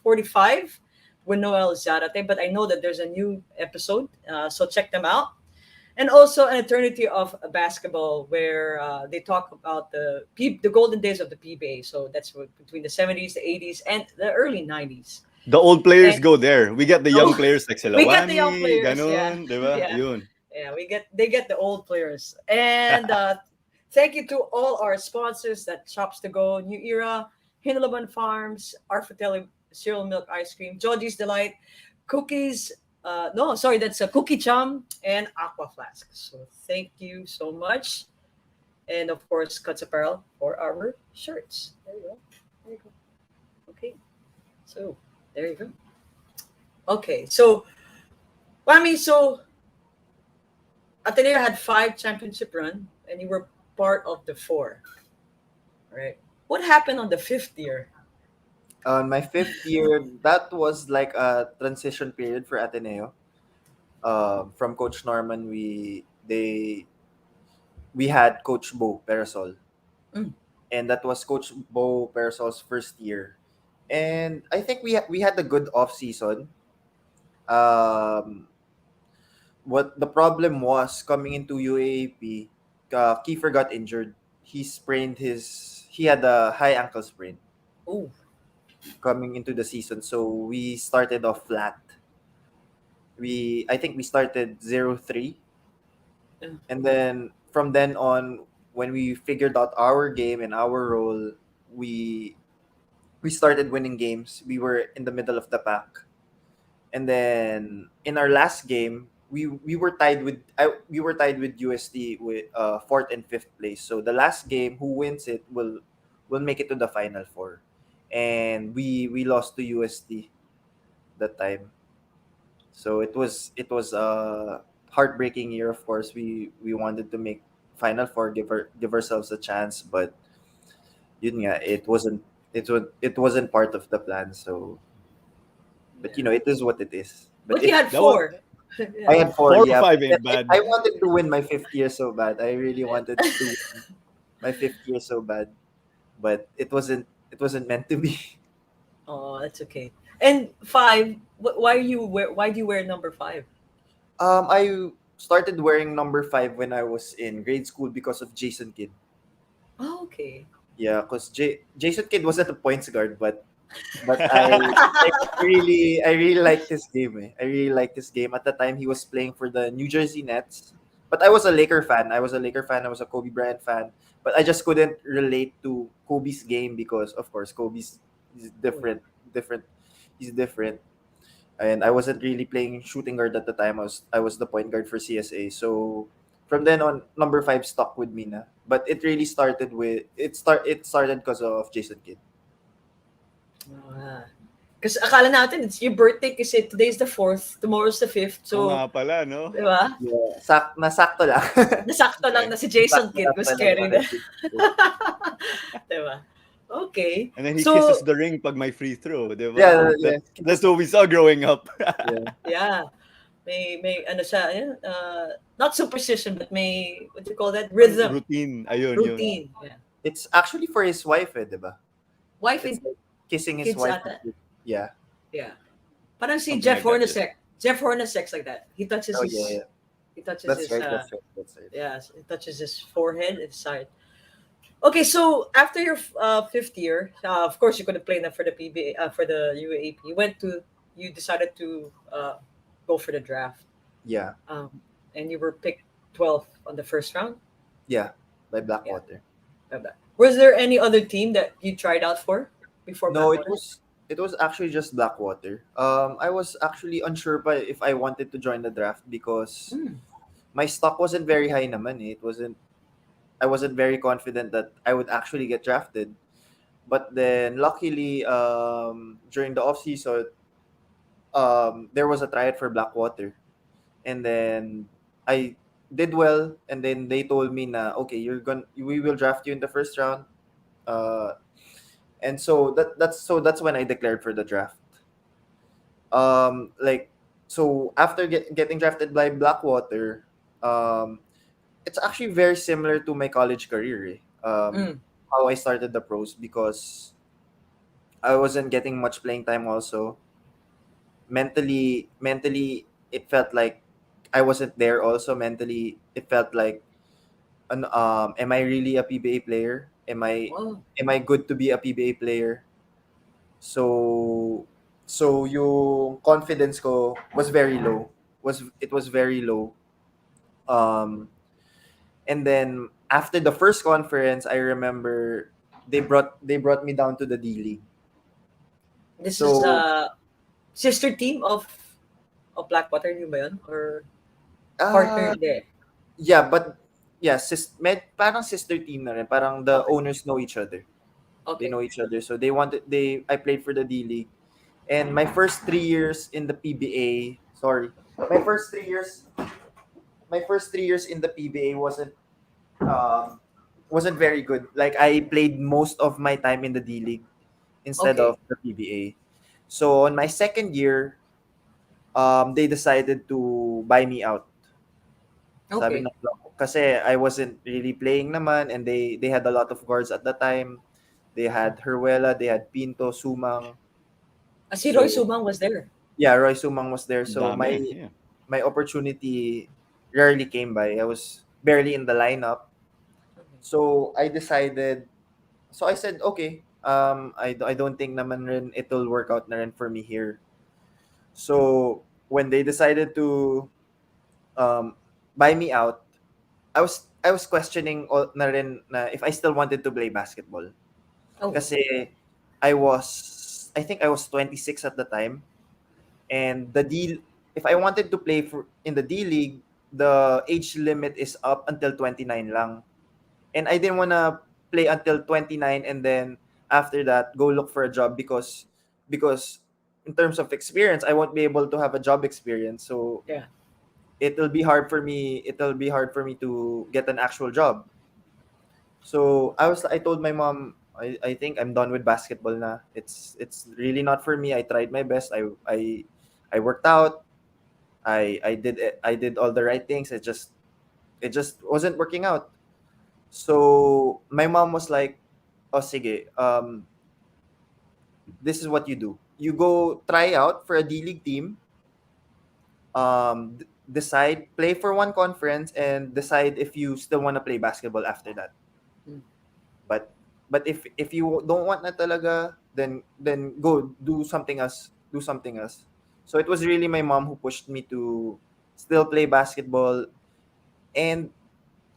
45 with Noel Zarate, but I know that there's a new episode, so check them out. And also an eternity of basketball, where they talk about the golden days of the PBA. So that's between the 70s, the 80s, and the early 90s. The old players And- go there. We get the young players like sila We get the young Wani, players, ganun, yeah. di ba? Yeah. Yun. Yeah, they get the old players. And thank you to all our sponsors, that Shops to Go, New Era, Hinalaban Farms, Arfatelli Cereal Milk Ice Cream, Georgie's Delight, Cookies. That's a Cookie Chum and Aqua Flask. So thank you so much. And of course, Cuts Apparel for our shirts. There you go. There you go. Okay. So there you go. Okay. So, Ateneo had 5 championship run, and you were part of the 4. Right? What happened on the 5th year? On my 5th year, that was like a transition period for Ateneo. From Coach Norman, we had Coach Bo Perasol, and that was Coach Bo Parasol's first year. And I think we had a good off season. What the problem was coming into UAAP, Kiefer got injured. He had a high ankle sprain Oh, coming into the season, so we started off flat. I think we started 0-3, Yeah. and then from then on, when we figured out our game and our role, we started winning games. We were in the middle of the pack, and then in our last game, we were tied with USD with 4th and 5th place. So the last game, who wins it will make it to the final 4, and we lost to USD that time. So it was a heartbreaking year. Of course, we wanted to make final 4, give ourselves a chance, but yun nga, it wasn't part of the plan. So, but it is what it is. but you had that was- 4. I had 4. 4 or Yeah, 5 ain't bad. I wanted to win my 5th year so bad. I really wanted to win my 5th year so bad, but it wasn't meant to be. Oh, that's okay. And 5, why do you wear number 5? I started wearing number 5 when I was in grade school because of Jason Kidd. Oh, okay. Yeah, because Jason Kidd wasn't a points guard, but I really liked his game. I really liked his game. At the time, he was playing for the New Jersey Nets. But I was a Laker fan. I was a Kobe Bryant fan. But I just couldn't relate to Kobe's game because, of course, Kobe's is different. He's different. And I wasn't really playing shooting guard at the time. I was the point guard for CSA. So from then on, number 5 stuck with me na. But it really started because of Jason Kidd. Kasi akala natin it's your birthday kasi today's the 4th, tomorrow's the 5th. Oo So, nga pala, no? di ba? Yeah, nasakto lang. Nasakto lang na si Jason Kidd was Nasakto carrying lang. the di ba? Okay. And then he So- kisses the ring pag may free throw, di ba? Yeah. That's what we saw growing up. Yeah. Yeah. May ano siya, not superstition, but may, what do you call that? Rhythm. Routine. Ayun, yun. Routine. Yeah. It's actually for his wife, diba? Wife It's and like kissing his kids wife. ata. Yeah. Yeah. Parang si Something Jeff like that, Hornacek. Jeff Hornacek's like that. He touches Oh his yeah. he touches That's his right. That's right. yeah, he touches his forehead and side. Okay, so after your fifth year, of course you couldn't play enough for the PBA, for the UAAP. You decided to go for the draft, Yeah, and you were picked 12th on the first round. yeah, by Yeah, Blackwater. like that. Was there any other team that you tried out for before No, Blackwater? it was actually just Blackwater. I was actually unsure pa if I wanted to join the draft because Hmm. my stock wasn't very high naman eh. It wasn't I wasn't very confident that I would actually get drafted. But then luckily during the off season there was a tryout for Blackwater, and then I did well, and then they told me na okay, we will draft you in the first round. Uh and so that's when I declared for the draft. Like so after getting drafted by Blackwater, um it's actually very similar to my college career eh. Mm. How I started the pros because I wasn't getting much playing time also. Mentally it felt like I wasn't there also. Mentally it felt like am I really a PBA player? Wow. Am I good to be a PBA player? So yung confidence ko was very low. It was very low. Um and then after the first conference, I remember they brought me down to the D League. This is So sister team of Blackwater, yun ba yun? Or partner uh hindi? yeah, but yeah, parang sister team na rin. Parang the Okay. owners know each other. They Okay. know each other. So I played for the D League. And my first 3 years my first 3 years in the PBA um wasn't very good. Like I played most of my time in the D League instead of Okay. the PBA. So on my second year, they decided to buy me out. Sabi Okay. ng kasi I wasn't really playing naman, and they had a lot of guards at the time. They had Herwela, they had Pinto, Sumang. Si Roy So Sumang was there. yeah, Roy Sumang was there. Ang So dami, yeah. my opportunity rarely came by. I was barely in the lineup. Okay. So I said, okay, I don't think naman rin it'll work out na rin for me here. So when they decided to um, buy me out, I was questioning na rin na if I still wanted to play basketball. Oh. Kasi I think I was 26 at the time, and the deal if I wanted to play in the D League, the age limit is up until 29 lang. And I didn't want to play until 29 and then after that go look for a job because in terms of experience I won't be able to have a job experience, so Yeah. it'll be hard for me to get an actual job. So I told my mom I think I'm done with basketball na. It's really not for me. I tried my best. I worked out. I did all the right things. It just wasn't working out. So my mom was like, "Oh sige, this is what you do. You go try out for a D League team. Decide, play for one conference, and decide if you still want to play basketball after that. Mm. But if you don't want na talaga, then go do something else. Do something else." So it was really my mom who pushed me to still play basketball. And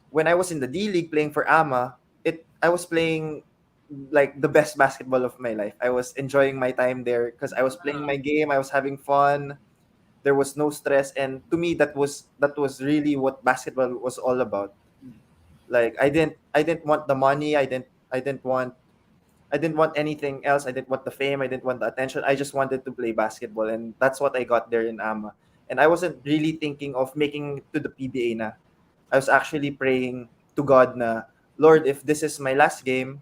when I was in the D League playing for AMA, I was playing like the best basketball of my life. I was enjoying my time there because I was playing my game. I was having fun. There was no stress, and to me that was really what basketball was all about. Like I didn't want the money. I didn't want anything else. I didn't want the fame. I didn't want the attention. I just wanted to play basketball, and that's what I got there in AMA. And I wasn't really thinking of making it to the PBA na. I was actually praying to God na, Lord, if this is my last game,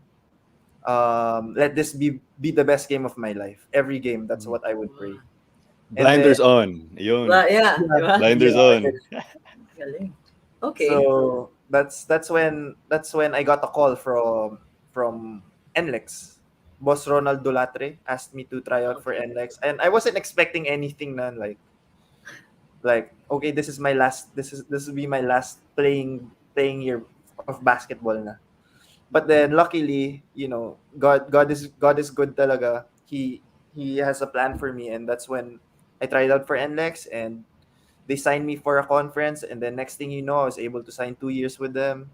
let this be the best game of my life. Every game, that's what I would pray. Wow. And then Blinders on. Yun. Yeah, di yeah, ba? Blinders yeah. on. Galing. Okay. So that's when I got a call from NLEX. Boss Ronald Dulatre asked me to try out for Okay. NLEX, and I wasn't expecting anything na like okay, this will be my last playing year of basketball na. But then luckily, God is good talaga. He has a plan for me, and that's when I tried out for NLEX, and they signed me for a conference, and then next thing you know, I was able to sign 2 years with them,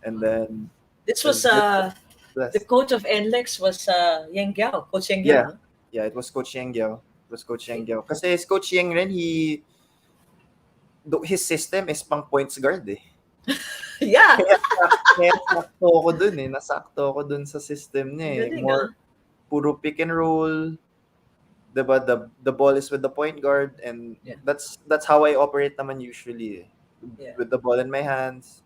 and then This was just the blessed. coach of NLEX was Yang Giao, Coach Yang Giao, Yeah, no? yeah, it was Coach Yang Giao. It was Coach Yang Okay. Giao. Kasi Coach Yang rin, his system is pang points guard eh. Yeah. Kaya sakto ako dun eh. Nasakto ako dun sa system niya eh. Galing, More puro pick and roll. Diba? The ball is with the point guard, and Yeah. that's how I operate naman usually eh. Yeah. With the ball in my hands.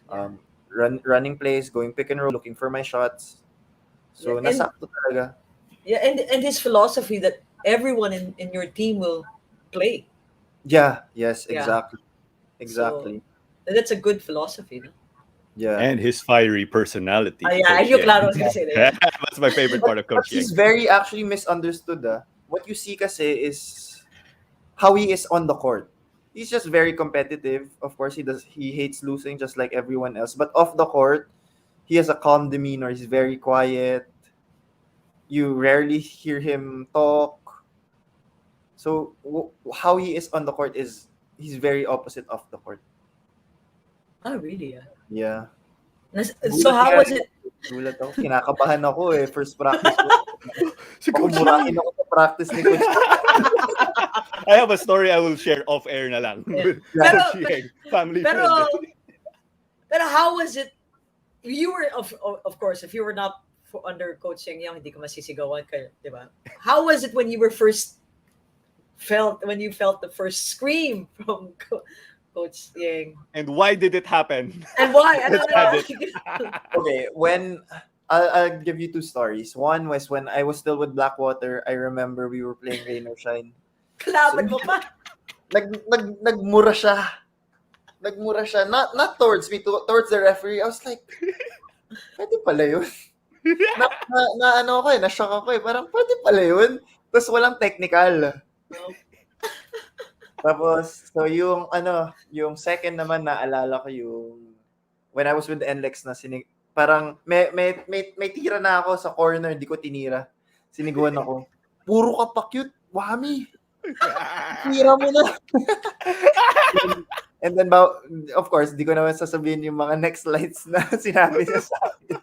Yeah. Running plays, going pick and roll, looking for my shots. So Yeah. And nasakto talaga. yeah, and his philosophy that everyone in your team will play. Yeah, yes, Yeah. exactly. So Exactly. that's a good philosophy, no? Yeah. And his fiery personality. Yeah, I Coach knew Yang. Claro was gonna say that. That's my favorite part of But Coach he's Yang. very actually misunderstood. What you see kasi is how he is on the court. He's just very competitive. Of course, he hates losing just like everyone else. But off the court, he has a calm demeanor. He's very quiet. You rarely hear him talk. So how he is on the court is he's very opposite off the court. Oh, really? Yeah. Yeah. So Gulat how nga was rin. it? Gulat ako. Kinakabahan ako eh. First practice ko. Si Coach Pakumurahin Yang. ako sa practice ni Coach. I have a story I will share off air na lang. Yeah. With Pero, Coach Yang. Family pero, friend. eh. pero how was it? You were of course, if you were not under Coach Yang Yang, hindi ka masisigawan kayo, di ba? How was it when you felt the first scream from Coach Yang? And why did it happen? And why? I don't Let's add it. know. Okay, when I'll give you two stories. One was when I was still with Blackwater. I remember we were playing Rain or Shine. Kalaban mo pa. Nagmura siya. Nagmura siya. Not towards me, towards the referee. I was like, pwede pala yun. Ano ako eh, na-shock ako eh. Parang pwede pala yun. Tapos walang technical. Tapos, so yung second naman naalala ko yung when I was with the NLEX na parang may tira na ako sa corner, hindi ko tinira. Siniguan ako. Puro ka pa cute, Wami. Tira mo na. And then, of course, di ko naman sasabihin yung mga next slides na sinabi niya sa akin.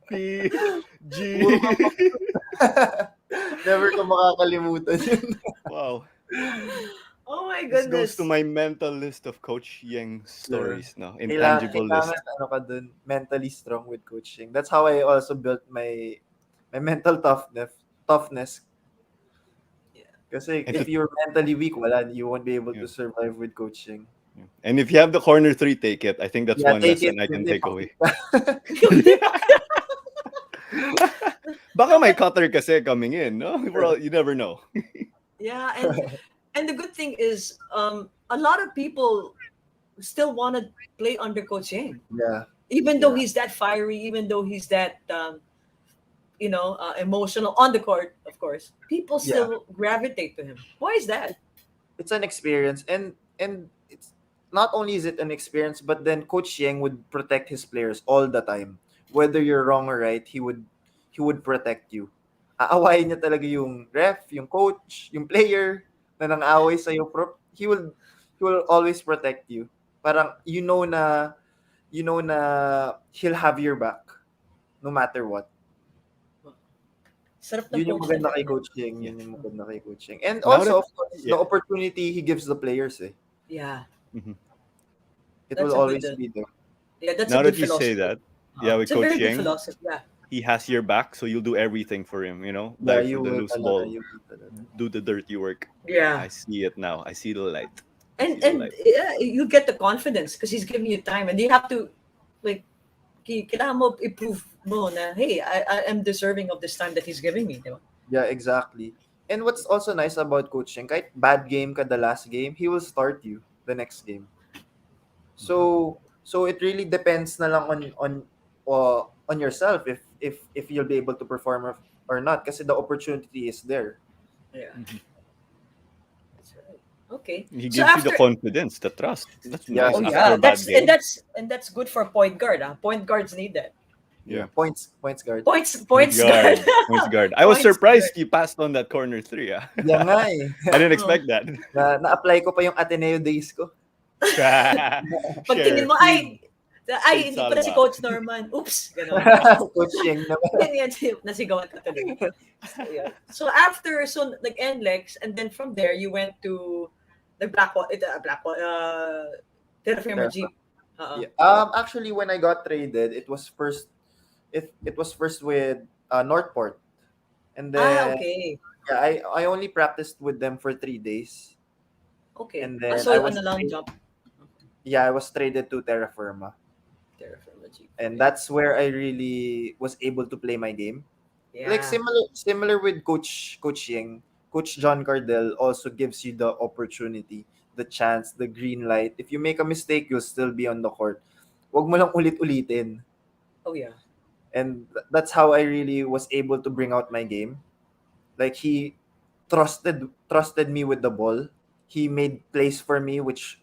PG. Never ko makakalimutan yun. Wow. Oh my This goodness. goes to my mental list of Coach Yang stories now. Kailangan Intangible list. ka dun, mentally strong with coaching. That's how I also built my mental toughness. Kasi if you're mentally weak, you won't be able to survive with coaching. And if you have the corner three, take it. I think that's one lesson I can take away. Baka may cutter kasi coming in, no? You never know. Yeah, and the good thing is, a lot of people still want to play under Coach Yang. Yeah. Even though he's that fiery, even though he's that emotional on the court, of course, people still gravitate to him. Why is that? It's an experience, and it's not only is it an experience, but then Coach Yang would protect his players all the time. Whether you're wrong or right, he would protect you. Aawayin niya talaga yung ref, yung coach, yung player na nang-away sa'yo. He will always protect you. Parang you know na he'll have your back no matter what. Sarap na Yun yung coach maganda na kay ganun. Coach Yang. Yun yung maganda kay Coach Yang. And Now also, that- of course, the opportunity he gives the players eh. Yeah, It That's will a always good, be there. yeah, that's Now a good that you say philosophy. that, with It's a Coach very good Yang, philosophy. Yeah, he has your back, so you'll do everything for him, Yeah, dive you for the will loose talaga, ball, you will talaga. do the dirty work. yeah, I see it now. I see the light. and See the light. yeah, you get the confidence because he's giving you time, and you have to like, kailangan mo i-prove mo na, hey, I am deserving of this time that he's giving me. Diba? Yeah, exactly. And what's also nice about Coach Yang, kahit bad game ka the last game, he will start you the next game. So it really depends na lang on yourself if you'll be able to perform or not kasi the opportunity is there. Yeah. Mhm. That's right. Okay. He So gives you the after, confidence, the trust. That's Yeah, nice oh after yeah, a bad game. that's good for point guard. Point guards need that. yeah. Yeah. Points guard. Points guard. Points guard. I was Points surprised guard. you passed on that corner three. Ah. Yeah nga eh. I didn't Oh. expect that. Na-apply ko pa yung Ateneo days ko. Pagtingin Share. mo, Shade hindi pala si Salva. Coach Norman. Oops, gano'n. Coach Yeng naman. Yan, nasigawan ka tuloy. So, yeah. So after, so like NLEX, and then from there, you went to the Terrafirma Dyip. Yeah. Actually, when I got traded, it was first with Northport, and then Okay. yeah, I only practiced with them for 3 days, Okay. and then So I was ano lang jump, I was traded to Terrafirma, Terrafirma Dyip. and that's where I really was able to play my game. Like Yeah. similar with Coach Yeng, Coach John Cardell also gives you the opportunity, the chance, the green light. If you make a mistake, you'll still be on the court. Wag mo lang ulit-ulitin. Oh yeah. And that's how I really was able to bring out my game. Like he trusted me with the ball. He made plays for me, which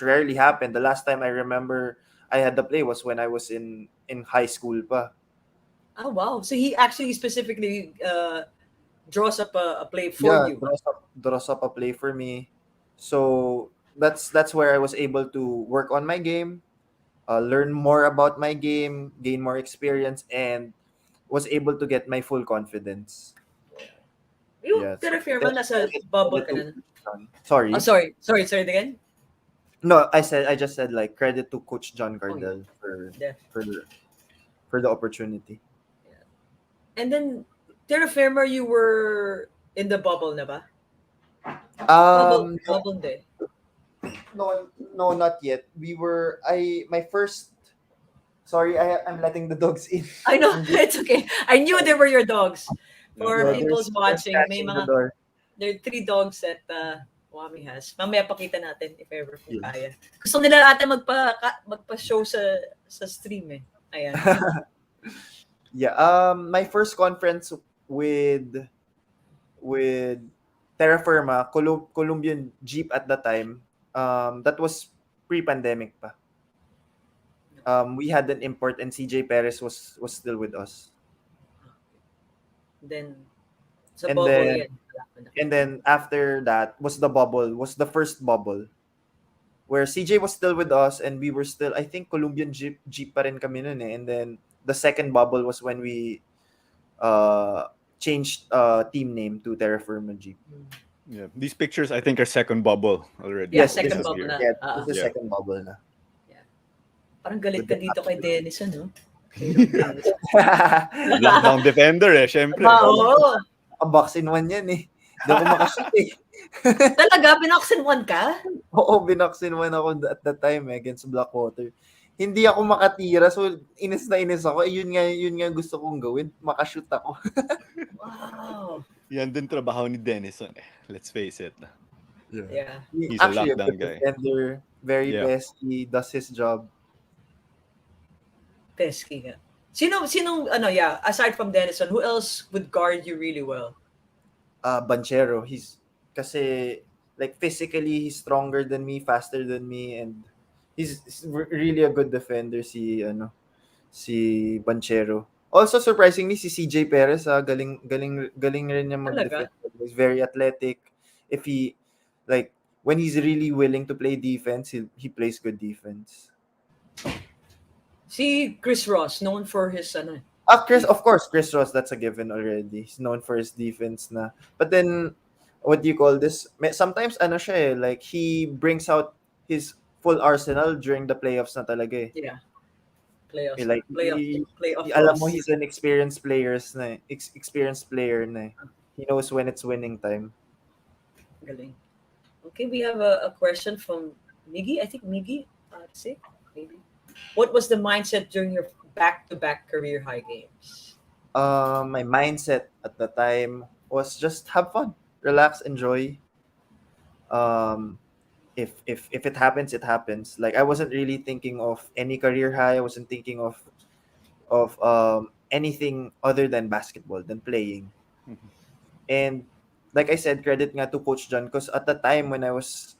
rarely happened. The last time I remember I had the play was when I was in high school pa. Oh wow. So he actually specifically draws up a play for Yeah, you. draws up a play for me. So that's where I was able to work on my game, learn more about my game, gain more experience, and was able to get my full confidence. Yung Yeah. So Terrafirma, nasa bubble ka na. Sorry. Oh, sorry again. No, I just said like credit to Coach John Oh, yeah. Cardell Yeah. for the opportunity. And then Terrafirma, you were in the bubble na ba? No, Bubble din. no, not yet. My first. Sorry, I'm letting the dogs in. I know, it's okay. I knew they were your dogs. For Yeah, people's There's watching, may catching the mga, door. there are 3 dogs that Juami has. Mamaya pakita natin if ever kung Yeah. kaya. Gusto nila ate magpa-show sa stream eh. Ayan. Yeah. My first conference with Terrafirma, Colombian Jeep at the time. That was pre-pandemic pa. We had an import, and CJ Perez was still with us. Then, sa And bubble then- yan. And then after that was the first bubble, where CJ was still with us, and we were still, I think, Colombian Jeep pa rin kami nun eh. And then the second bubble was when we changed team name to Terrafirma Jeep. Yeah. These pictures, I think, are second bubble already. Yeah, Yes, second this is- bubble na. Yeah, this is the Yeah. second bubble na. Parang galit ka dito kay Dennis, ano? Lockdown defender eh, syempre. Oo. Ang box in one yan eh. Hindi ako makashoot eh. Talaga, binaksin one ka? Oo, binaksin one ako at that time against Blackwater. Hindi ako makatira, so inis na inis ako. Yun nga gusto kong gawin. Makashoot ako. Wow. Yan din trabaho ni Denison eh. Let's face it. Yeah. He's a Actually, lockdown good guy. defender, very Yeah. pesky, does his job. Pesky nga. Sinong, aside from Denison, who else would guard you really well? Banchero, kasi like physically he's stronger than me, faster than me, and he's really a good defender si Banchero. Also surprisingly si CJ Perez, galing rin niya mag-defend. He's very athletic. If he when he's really willing to play defense, he plays good defense. Si Chris Ross, known for his Of course, Chris Ross, that's a given already. He's known for his defense na. But then, what do you call this? Sometimes, siya eh, like, he brings out his full arsenal during the playoffs na talaga eh. Yeah. Playoffs. Eh, like, playoff alam mo, loss. he's an experienced player na eh. He knows when it's winning time. Galing. Okay, we have a question from Miggy. I think Miggy, say, maybe. What was the mindset during your back-to-back career high games? My mindset at the time was just have fun, relax, enjoy. If it happens, it happens. Like, I wasn't really thinking of any career high. I wasn't thinking of anything other than basketball, than playing. Mhm. And like I said, credit nga to Coach John, because at the time when I was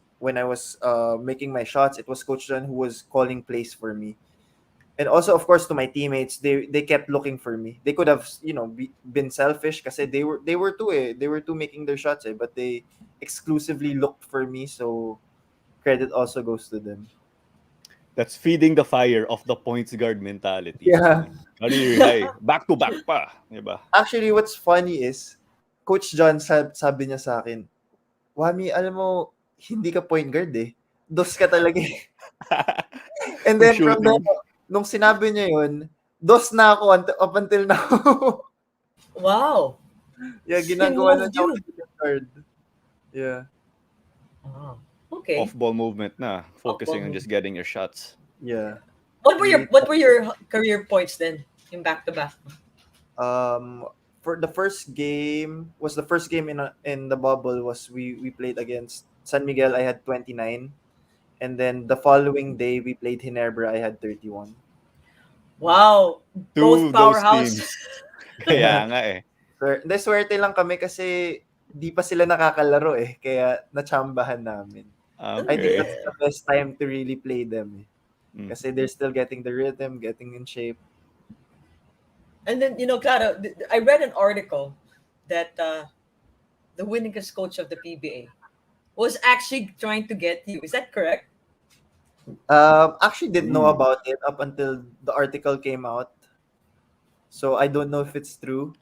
making my shots, it was Coach John who was calling plays for me. And also, of course, to my teammates, they kept looking for me. They could have, been selfish kasi they were too making their shots, but they exclusively looked for me. So credit also goes to them. That's feeding the fire of the points guard mentality. Yeah. Career high. Back to back pa. Diba? Actually, what's funny is, Coach John sabi niya sa akin, Wami, alam mo, hindi ka point guard eh. Dos ka talaga eh. And then from Shooting. nung sinabi niya yun, dos na ako up until now. Wow. Yeah, He ginagawa na moved niya you. ako sa guard. Yeah. Oh, okay. Off-ball movement na. Focusing Off-ball on just getting your shots. Yeah. What were your career points then in back-to-back? For the first game in the bubble was we played against San Miguel. I had 29, and then the following day we played Ginebra. I had 31. Wow. Two Both those powerhouse. teams. Kaya nga eh. Hindi, swerte lang kami kasi di pa sila nakakalaro eh, kaya natsambahan namin. I think Okay. that's the best time to really play them eh. Mm. Kasi they're still getting the rhythm, getting in shape. And then, Clara, I read an article that the winningest coach of the PBA was actually trying to get you. Is that correct? Actually didn't know about it up until the article came out. So I don't know if it's true.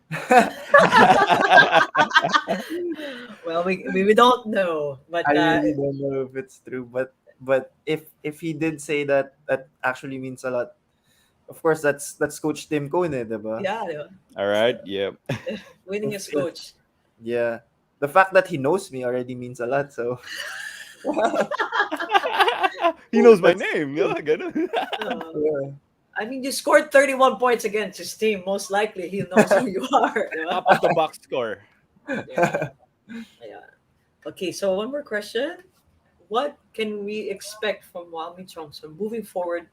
Well, we don't know, but I really don't know if it's true, but if he did say that, that actually means a lot. Of course, that's Coach Tim Cone, diba? yeah, diba? All right. Yep. Winningest coach. Yeah. The fact that he knows me already means a lot. So He knows my name. Yeah, ganun. yeah. I mean, you scored 31 points against his team. Most likely, he knows who you are. Diba? Top of the box score. Yeah. Yeah. Okay, so one more question. What can we expect from Juami Tiongson moving forward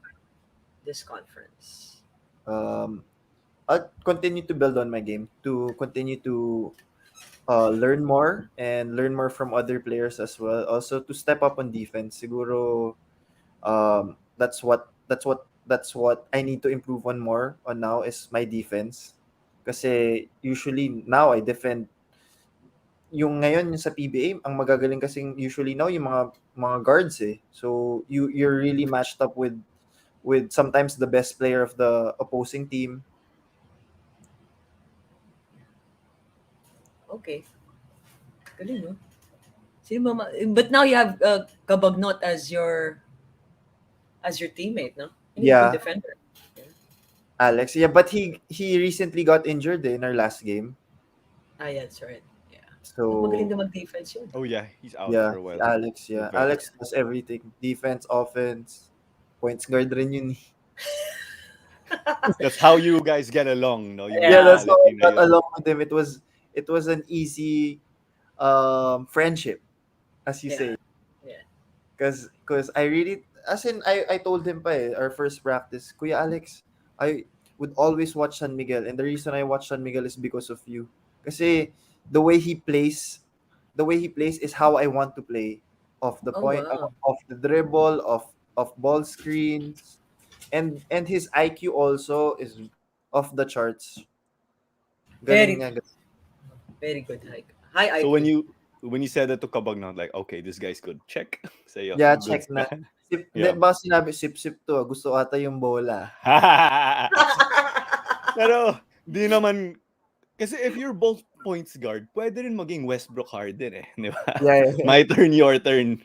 this conference? I'll continue to build on my game, to continue to learn more and learn more from other players as well. Also to step up on defense. Siguro that's what I need to improve on more on now is my defense. Kasi usually now I defend yung ngayon yung sa PBA, ang magagaling kasing usually now yung mga guards eh. So you're really matched up with sometimes the best player of the opposing team. Okay. Galing, no? But now you have Kabagnot as your teammate, no? He's a good defender. Alex, yeah, but he recently got injured in our last game. Ah, yeah, that's right. Yeah. So Magaling na mag-defense yun. Oh yeah, he's out yeah, for a while. Alex, yeah. Okay. Alex does everything. Defense, offense, points guard rin yun. That's how you guys get along, no? Yung Yeah, That's how I mentality na got yun. along with him. It was an easy friendship, as you Yeah. say. Yeah. Because I really, as in, I told him pa eh, our first practice, Kuya Alex, I would always watch San Miguel, and the reason I watch San Miguel is because of you. Kasi the way he plays is how I want to play. Off the Oh, point, wow. off the dribble, of ball screens, and his IQ also is off the charts. Galing nga. Very good. High So IQ. when you said that to Kabagnon, like, okay, this guy's good. Check. Say, Yeah, good check na. stuff. Sip, Yeah. ba sinabi, sip to. Gusto ata yung bola. Pero, di naman, kasi if you're both points guard, pwede rin maging Westbrook Harden eh. Di ba? Yeah. My turn, your turn.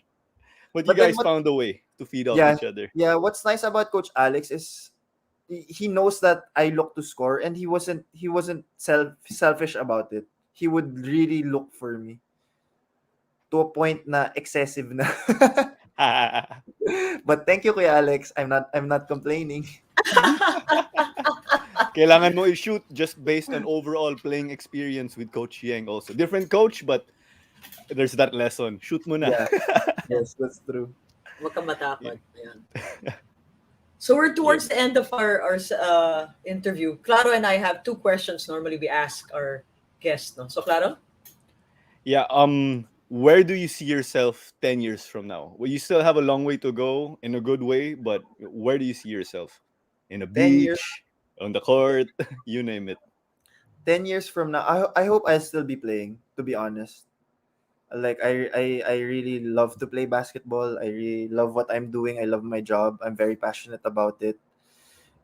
But you But then guys found a way to feed off Yeah. each other. Yeah, what's nice about Coach Alex is he knows that I look to score, and he wasn't selfish about it. He would really look for me to a point na excessive na. But thank you, Kuya Alex. I'm not complaining. Kailangan mo i-shoot just based on overall playing experience with Coach Yang also. Different coach, but there's that lesson. Shoot mo na. Yeah. Yes, that's true. Huwag kang matakot. Ayan. So we're towards the end of our interview. Claro and I have two questions normally we ask our guests. No? So Claro? Yeah. Where do you see yourself 10 years from now? Well, you still have a long way to go in a good way, but where do you see yourself? In a 10 years, beach, on the court, you name it. 10 years from now, I hope I'll still be playing, to be honest. Like I really love to play basketball. I really love what I'm doing. I love my job. I'm very passionate about it.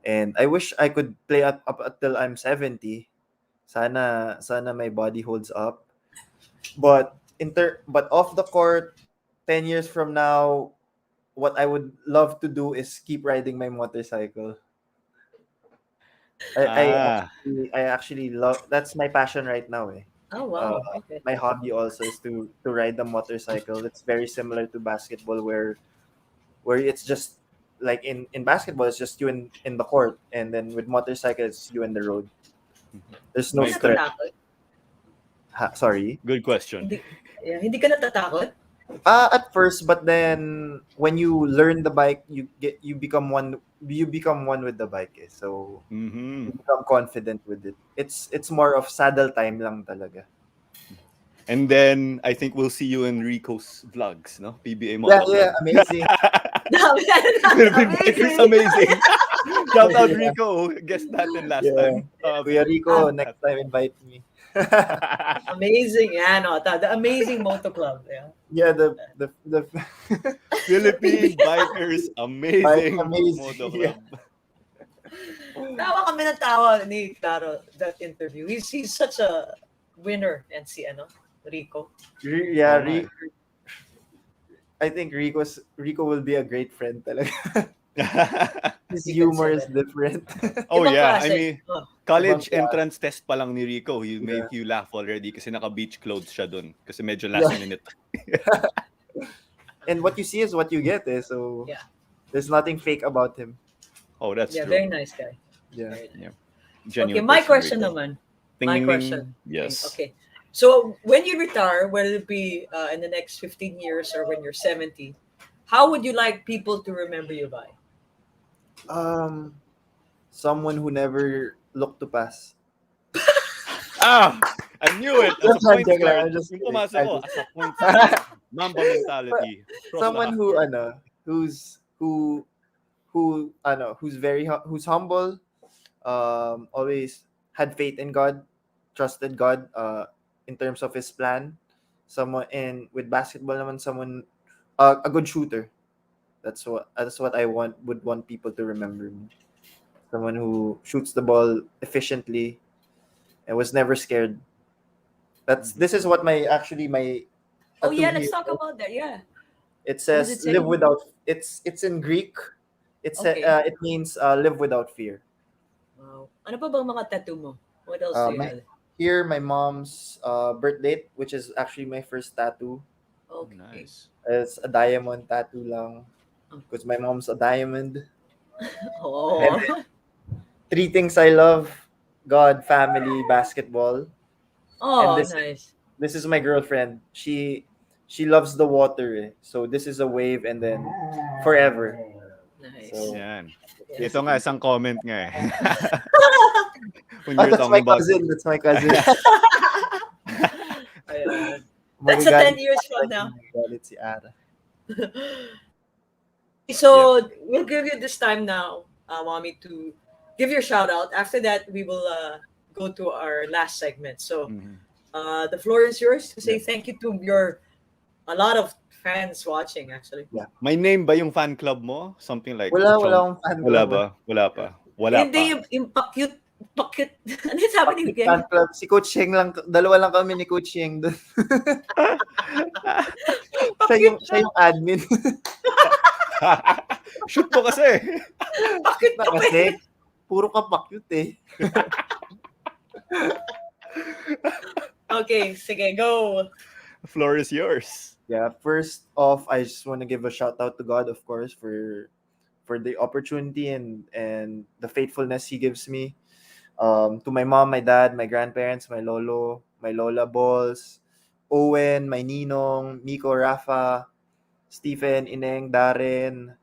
And I wish I could play up until I'm 70. Sana my body holds up. But but off the court, 10 years from now, what I would love to do is keep riding my motorcycle. Ah, I actually love, that's my passion right now, eh. Oh Uh, wow. Okay. my hobby also is to ride the motorcycle. It's very similar to basketball where it's just like in basketball it's just you in the court, and then with motorcycle it's you in the road. There's Hindi no ka my stress. natatakot? Sorry. good question. Hindi, yeah, hindi ka natatakot? At first, but then when you learn the bike, you become one with the bike, eh. So Mm-hmm. you become confident with it. It's more of saddle time lang talaga. And then I think we'll see you in Rico's vlogs, no? PBA Yeah, Moto yeah, Vlog. amazing. Philippine Bikers, Amazing. amazing. Shout out Yeah, Rico. Guest natin last yeah. time. Kuya Ah, Rico, next time invite me. amazing. Yeah, no, the amazing moto club. Yeah. Yeah, the Philippine Bikers, bike amazing Moto amazing. Yeah. Club. Tawa kami ng tawa ni Claro that interview. He's such a winner and si Rico. Yeah, Oo nga eh. I think Rico will be a great friend talaga. His You can humor say is that. different. Oh Ibang yeah, I klase. mean, Oh, college Ibang klase. entrance test pa lang ni Rico, he Yeah. make you laugh already kasi naka-beach clothes siya dun. Kasi medyo Yeah. last minute. And what you see is what you get, eh. So Yeah. there's nothing fake about him. Oh, that's yeah, true. very nice guy. Yeah. Very nice. Yeah. Okay, Genuine my person, question Rico. naman. Ding, My ding, question. ding. Yes. Okay. So when you retire, whether it be in the next 15 years or when you're 70, how would you like people to remember you by? Someone who never looked to pass. Ah! I knew it! As a point Joke lang, guard, I'm just yung kidding. pumasa I'm ko, just- as a point guard, Mamba mentality. Cross the Someone half who court. who's humble, always had faith in God, trusted God in terms of his plan. Someone, and with basketball naman, someone a good shooter. That's what I would want people to remember me. Someone who shoots the ball efficiently and was never scared. This is what my Oh tattoo yeah, let's here. talk about that. Yeah. It What does it says say? live without. It's in Greek. Okay. It means live without fear. Wow. Ano pa bang mga tattoo mo? What else do you My have? Here, my mom's birth date, which is actually my first tattoo. Okay. Nice. It's a diamond tattoo lang because my mom's a diamond. Oh. And 3 things I love: God, family, basketball. And Oh, nice. this is my girlfriend. She loves the water, eh. So this is a wave, and then forever. Nice. So Yan. Yes. Ito nga, isang comment nga eh. When oh, you're that's my talking about... cousin. That's my cousin. Ayun. That's a 10 years from now. Magalit si Ara. So we'll give you this time now, Mommy, to give your shout out. After that, we will go to our last segment. So Mhm. the floor is yours to say Yeah. thank you to a lot of fans watching, actually. May name ba yung fan club mo? Something like... Wala Chong- akong fan Wala club. ba? Wala pa. Wala Hindi pa. yung pa-cute. Ano yung sabi ni Miguel? Fan club. Si Coach Heng lang. Dalawa lang kami ni Coach Heng doon. siya yung admin. Shoot mo kasi. Bakit Na kasi, puro ka pa-cute, eh. Okay, sige, go. The floor is yours. Yeah, first off, I just want to give a shout out to God, of course, for the opportunity and the faithfulness He gives me. To my mom, my dad, my grandparents, my lolo, my lola balls, Owen, my ninong, Miko, Rafa, Stephen, Ineng, Darren,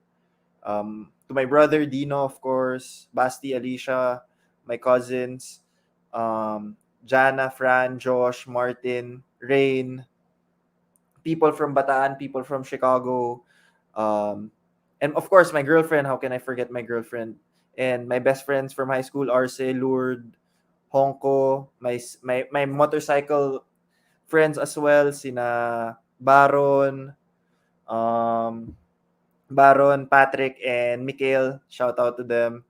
to my brother Dino, of course, Basti, Alicia, my cousins, Jana, Fran, Josh, Martin, Rain, people from Bataan, people from Chicago, and of course my girlfriend. How can I forget my girlfriend? And my best friends from high school, Arce, Lourdes, Hongko, my motorcycle friends as well, sina Baron, um, Baron, Patrick, and Mikhail. Shout out to them.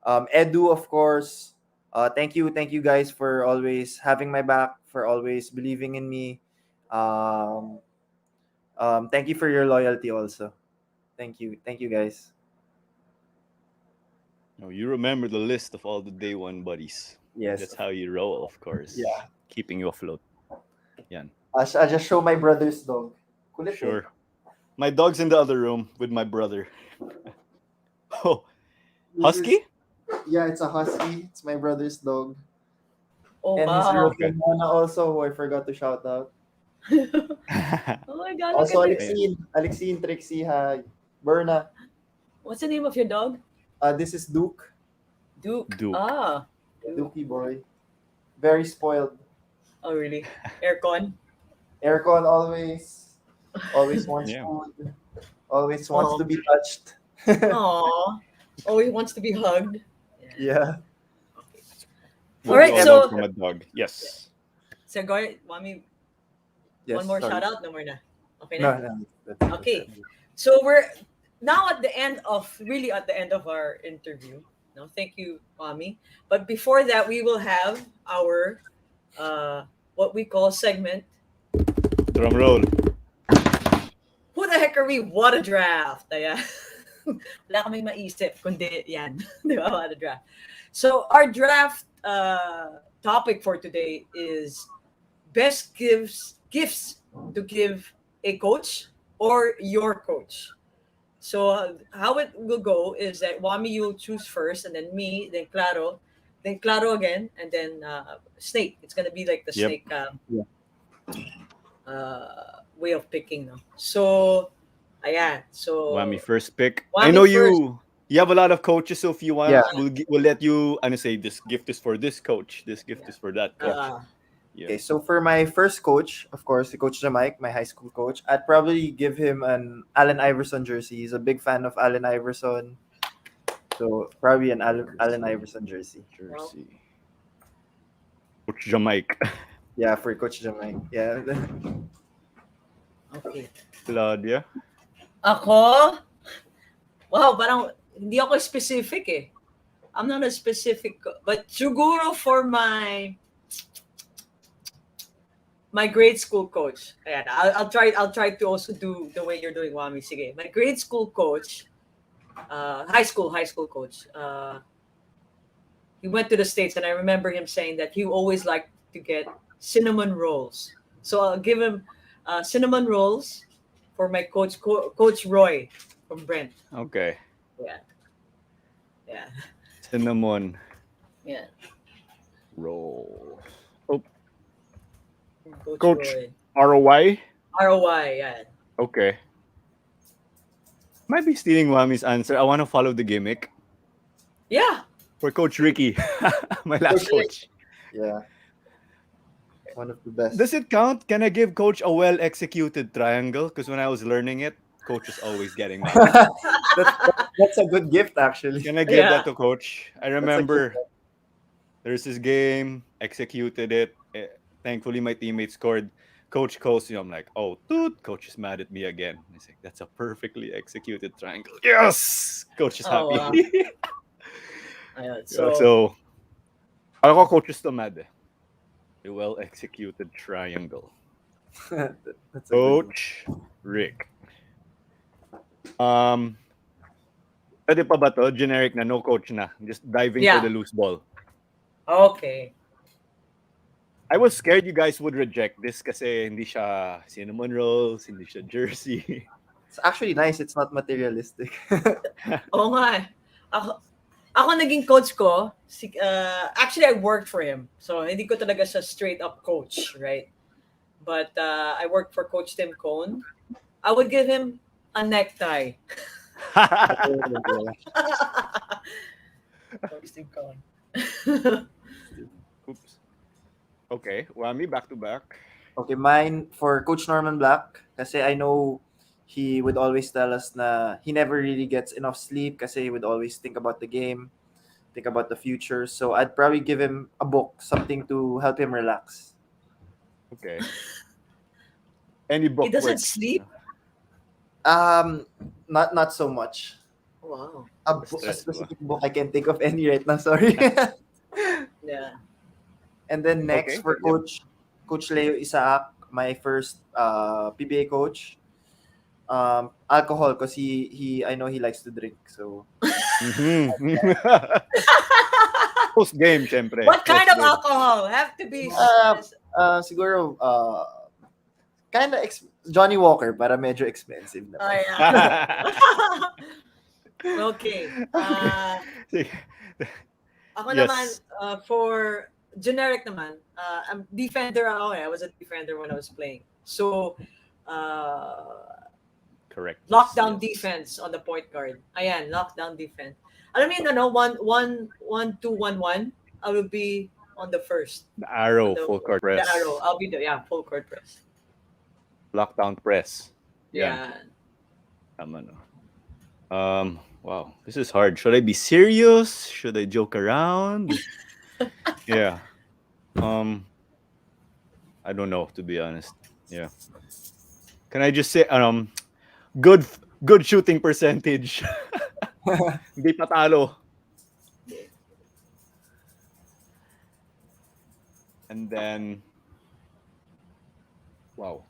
Edu, of course. Thank you guys for always having my back, for always believing in me. Um, thank you for your loyalty also. Thank you guys. No, you remember the list of all the day one buddies. Yes. That's how you roll, of course. Yeah. Keeping you afloat. Yan. I just show my brother's dog. Kulit eh. Sure. My dog's in the other room with my brother. Oh, husky? Yeah, it's a husky. It's my brother's dog. Oh, And his wow. girlfriend Mona also, who I forgot to shout out. Oh my God, look Also at this. Alexine, Trixie, Berna. What's the name of your dog? This is Duke. Duke. Duke. Ah. Dukey boy. Very spoiled. Oh, really? Aircon? Aircon always wants Yeah. food. Always wants to be touched. Aw. Always wants to be hugged. Yeah. All right, All so- from a dog. Yes. So, Goy, Wami, Yes, one more sorry. shout out? No more na. Okay No, na? no. that's- Okay. So we're now at the end of our interview. No, thank you, Wami. But before that, we will have our what we call segment. Drum roll. Who the heck are we? What a draft! Ayan. Wala kaming maisip kundi yan. Di ba? What a draft. So our draft topic for today is best gifts to give a coach or your coach. So how it will go is that Wami, you'll choose first, and then me, then Claro again, and then Snake. It's gonna be like the Yep. Snake way of picking, no? So, ayan. So, Wami first pick. Wami I know first. you have a lot of coaches, so if you want, Yeah. we'll let you say this gift is for this coach, this gift is for that coach. Yeah. Okay, so for my first coach, of course, Coach Jamike, my high school coach, I'd probably give him an Allen Iverson jersey. He's a big fan of Allen Iverson. So probably an Allen Iverson jersey. Jersey. Coach Jamaica. Yeah, for Coach Jamike. Yeah. okay. Claudia. Ako? Wow, parang hindi ako specific eh. I'm not a specific, but siguro for my grade school coach. Ayan, I'll try to also do the way you're doing, Wami. Sige. My grade school coach, high school coach. He went to the States, and I remember him saying that he always liked to get cinnamon rolls. So I'll give him cinnamon rolls for my coach, Coach Roy from Brent. Okay. Yeah. Cinnamon Yeah. roll. Coach Coach. Roy. ROI. ROI, yeah. Okay. Might be stealing Wami's answer. I want to follow the gimmick Yeah. for Coach Ricky, my last Coach coach. Yeah. One of the best. Does it count? Can I give Coach a well-executed triangle? Because when I was learning it, Coach was always getting mad. That's a good gift, actually. Can I give Yeah. that to Coach? I remember good there's this game, executed it. Thankfully, my teammates scored. Coach calls you. I'm like, oh, dude, Coach is mad at me again. He's like, that's a perfectly executed triangle. Yes! Coach is Oh, happy. Ayan, So, ako Coach is still mad. A well-executed triangle. That's a good one. Coach Rick. Pwede pa ba to? Generic na, no coach na. Just diving Yeah. for the loose ball. okay. I was scared you guys would reject this kasi hindi siya cinnamon rolls, hindi siya jersey. It's actually nice. It's not materialistic. Oo nga. Ako naging coach ko. Actually, I worked for him. So, hindi ko talaga siya straight up coach, right? But I worked for Coach Tim Cone. I would give him a necktie. Coach Tim Cone. Oops. Okay, Wami, back to back. Okay, mine for Coach Norman Black kasi I know he would always tell us na he never really gets enough sleep kasi he would always think about the game, think about the future. So I'd probably give him a book, something to help him relax. Okay. Any He book doesn't works. sleep. Not so much. Wow. A Stress ba? specific book I can't think of any right now. Sorry. Yeah. And then next Okay. for Yep. Coach Leo Isaac, my first PBA coach. Alcohol because I know he likes to drink. So Post game, syempre. What kind of Post-game. alcohol? Have to be. siguro kind of Johnny Walker para medyo expensive Oh, naman. yeah. Okay. Sige. Ako Yes. naman, for generic naman, I'm defender ako eh. I was a defender when I was playing. So, Correct. lockdown Yes. defense on the point guard. Ayan, lockdown defense. Alam mo yun, 1-2-1-1, I will be on the first. The arrow, The- full court press. The arrow. I'll be full court press. Lockdown press. Yan. Yeah. Tama, no? Wow, this is hard. Should I be serious? Should I joke around? Yeah. I don't know, to be honest. Yeah. Can I just say good shooting percentage. Hindi patalo. And then wow.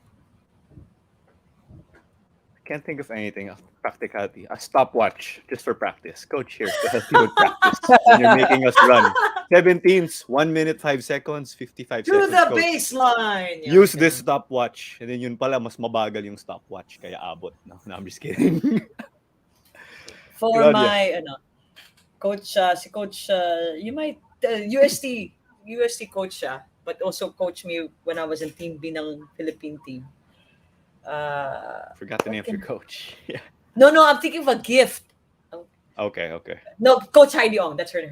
I can't think of anything of practicality. A stopwatch just for practice. Coach here to help you with practice. When you're making us run. 17s, 1 minute, 5 seconds, 55 To seconds. the Coach. baseline. Yeah, Use okay. this stopwatch. And then yun pala, mas mabagal yung stopwatch. Kaya abot. No, I'm just kidding. For Claudia. my coach, si coach, you might UST coach siya, but also coach me when I was in Team B ng Philippine team. Forgot the name of your coach. Yeah. No, I'm thinking of a gift. Okay. No, Coach Heidi Ong. That's her.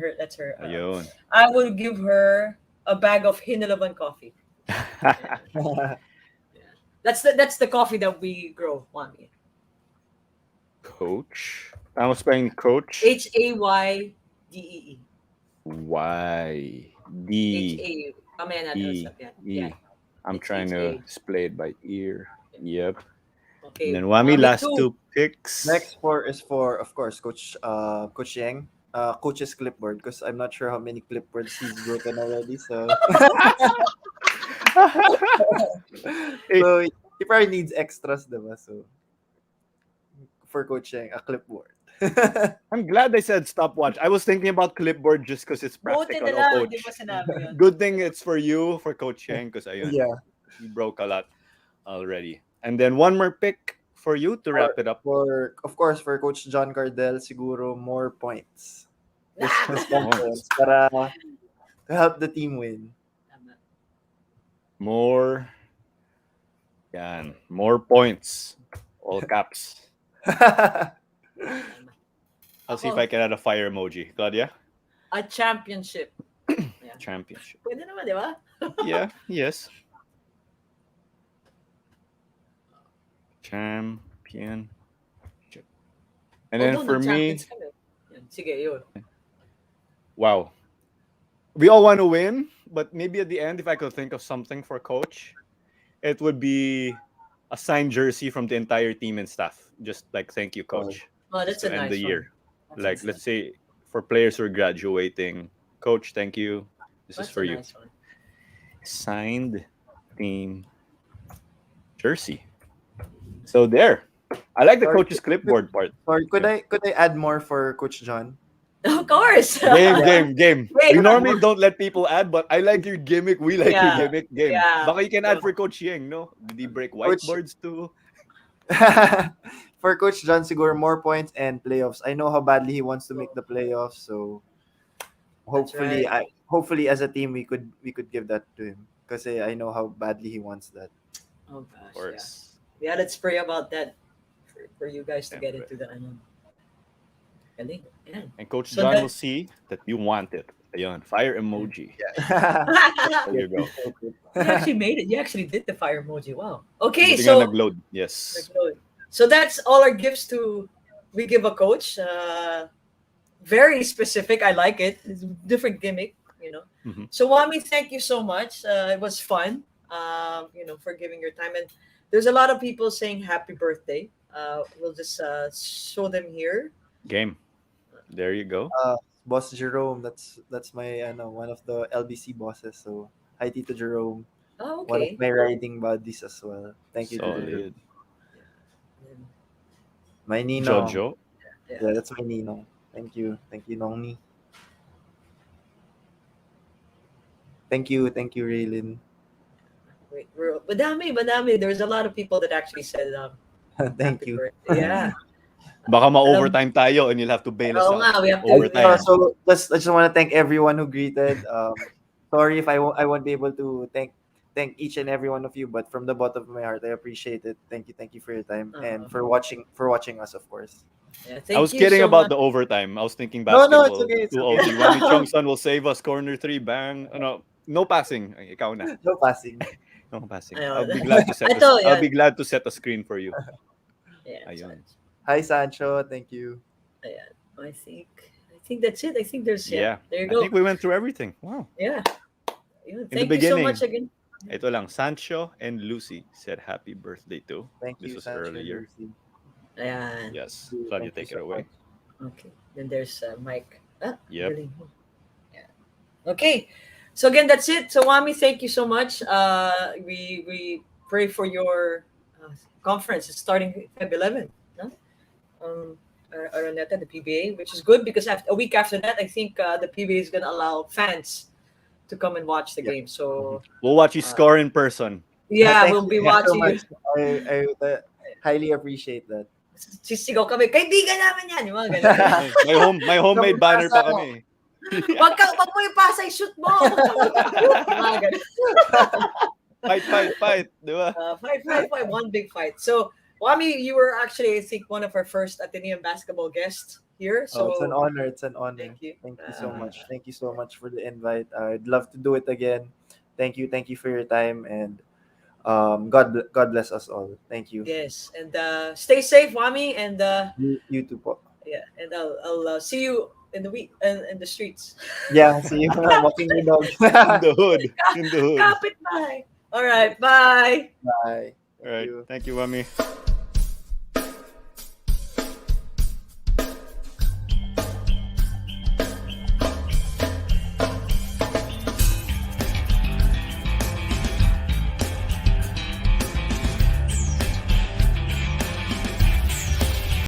Ayun. I will give her a bag of Hinalaban coffee. That's the coffee that we grow, Juami. Coach. I was spelling coach. HAYDEE. YD. Mamaya natin usap yan. E. Yeah. I'm trying to display it by ear. Yep. Okay. And then Wami, last two. two picks. Next is for of course Coach Yang. Coach's clipboard because I'm not sure how many clipboards he's broken already. So so he probably needs extras, diba? So for Coach Yang, a clipboard. I'm glad I said stopwatch. I was thinking about clipboard just because it's Buti practical. na lang, Coach. di ba sinabi yun? Good thing it's for you, for Coach Yang, because Yeah. he broke a lot already. And then one more pick for you to wrap it up. Of course, for Coach John Cardell, siguro more points. Just points para to help the team win. More points. All caps. I'll see if I can add a fire emoji. Claudia? A championship. Yeah. Championship. Pwede naman, di ba? Yeah, yes. Championship. And then for me, sige, yun. wow. We all want to win, but maybe at the end, if I could think of something for coach, it would be a signed jersey from the entire team and staff. Just like, thank you, coach. Oh, that's to a end nice the year. One. Like, let's say for players who are graduating, coach, thank you. This is for you. Nice one. Signed team jersey. So there. I like the coach's clipboard part. Sorry, could I add more for Coach John? Of course. Game. Wait, We normally don't let people add, but I like your gimmick. We like your gimmick. Game. Yeah. Baka you can add for Coach Yang, no? Did he break whiteboards too? For Coach John, siguro more points and playoffs. I know how badly he wants to make the playoffs, so hopefully, right. hopefully as a team we could give that to him because I know how badly he wants that. Oh gosh. Of course. Yeah, let's pray about that for you guys to get into the. And Coach So John that- will see that you want it. Ayun, fire emoji. Yeah. There you go. You actually made it. You actually did the fire emoji. Wow. Okay, Buti nga so nag-load. Yes. so that's all our gifts to we give a coach. Very specific. I like it. It's a different gimmick, you know. Mhm. So Wami, thank you so much. It was fun. For giving your time. And there's a lot of people saying happy birthday. We'll just show them here. Game. There you go. Boss Jerome, that's my one of the LBC bosses. So hi Tito Jerome, Oh, one of okay. my riding buddies as well. Thank you, Tito Jerome. Solid. My ninong. Jojo. Yeah, that's my ninong. Thank you, Nongni. Thank you, Raylin. Wait, madami. There's a lot of people that actually said Thank happy you. birthday. Yeah. Baka ma-overtime tayo and you'll have to bail us Oo nga, out. we have to- Overtime. So I just want to thank everyone who greeted. Sorry if I won't be able to thank each and every one of you, but from the bottom of my heart, I appreciate it. Thank you for your time and for watching us, of course. Yeah, I was thank you kidding so about much. the overtime. I was thinking No, basketball. it's okay, it's 2-0. okay. Juami Tiongson will save us. Corner 3, bang. No passing. Ay, ikaw na. No passing. No passing. Ayun. I'll be glad to set Ito, I'll yan. be glad to set a screen for you. Yeah, Ayun. Hi Sancho, thank you. Ayan. I think that's it. I think there's Yeah. There you I go. think we went through everything. Wow. Yeah. the Thank you so beginning, much again. Ito lang, Sancho and Lucy said happy birthday too. Thank This you, was Sancho. earlier. Ayan. Yes. Thank you. Glad you Thank take you it so away. much. Okay. Then there's Mike. Yep. galing mo. Yeah. Okay. So again, that's it. So Wami, thank you so much. We pray for your conference. It's starting Feb 11. No? Araneta, the PBA, which is good because a week after that, I think the PBA is going to allow fans to come and watch the game. So We'll watch you score in person. yeah, Thank we'll be you watching so you. much. I highly appreciate that. Sisigaw kami, kaibigan namin yan. Yung mga ganun. My homemade banner pa kami. Wag mo ipasa, shoot mo. Mga ganun. Fight. Di ba? Fight. One big fight. So, Wami, you were actually, I think, one of our first Atenean basketball guests here. So It's an honor. Thank you. Thank you so much. Thank you so much for the invite. I'd love to do it again. Thank you for your time, and God bless us all. Thank you. Yes, and stay safe, Wami, and You too, po. yeah, and I'll see you in the week in the streets. Yeah, see you walking the dog. In the hood. Kapit bahay. All right, bye. Bye. All right. Thank you, Mami.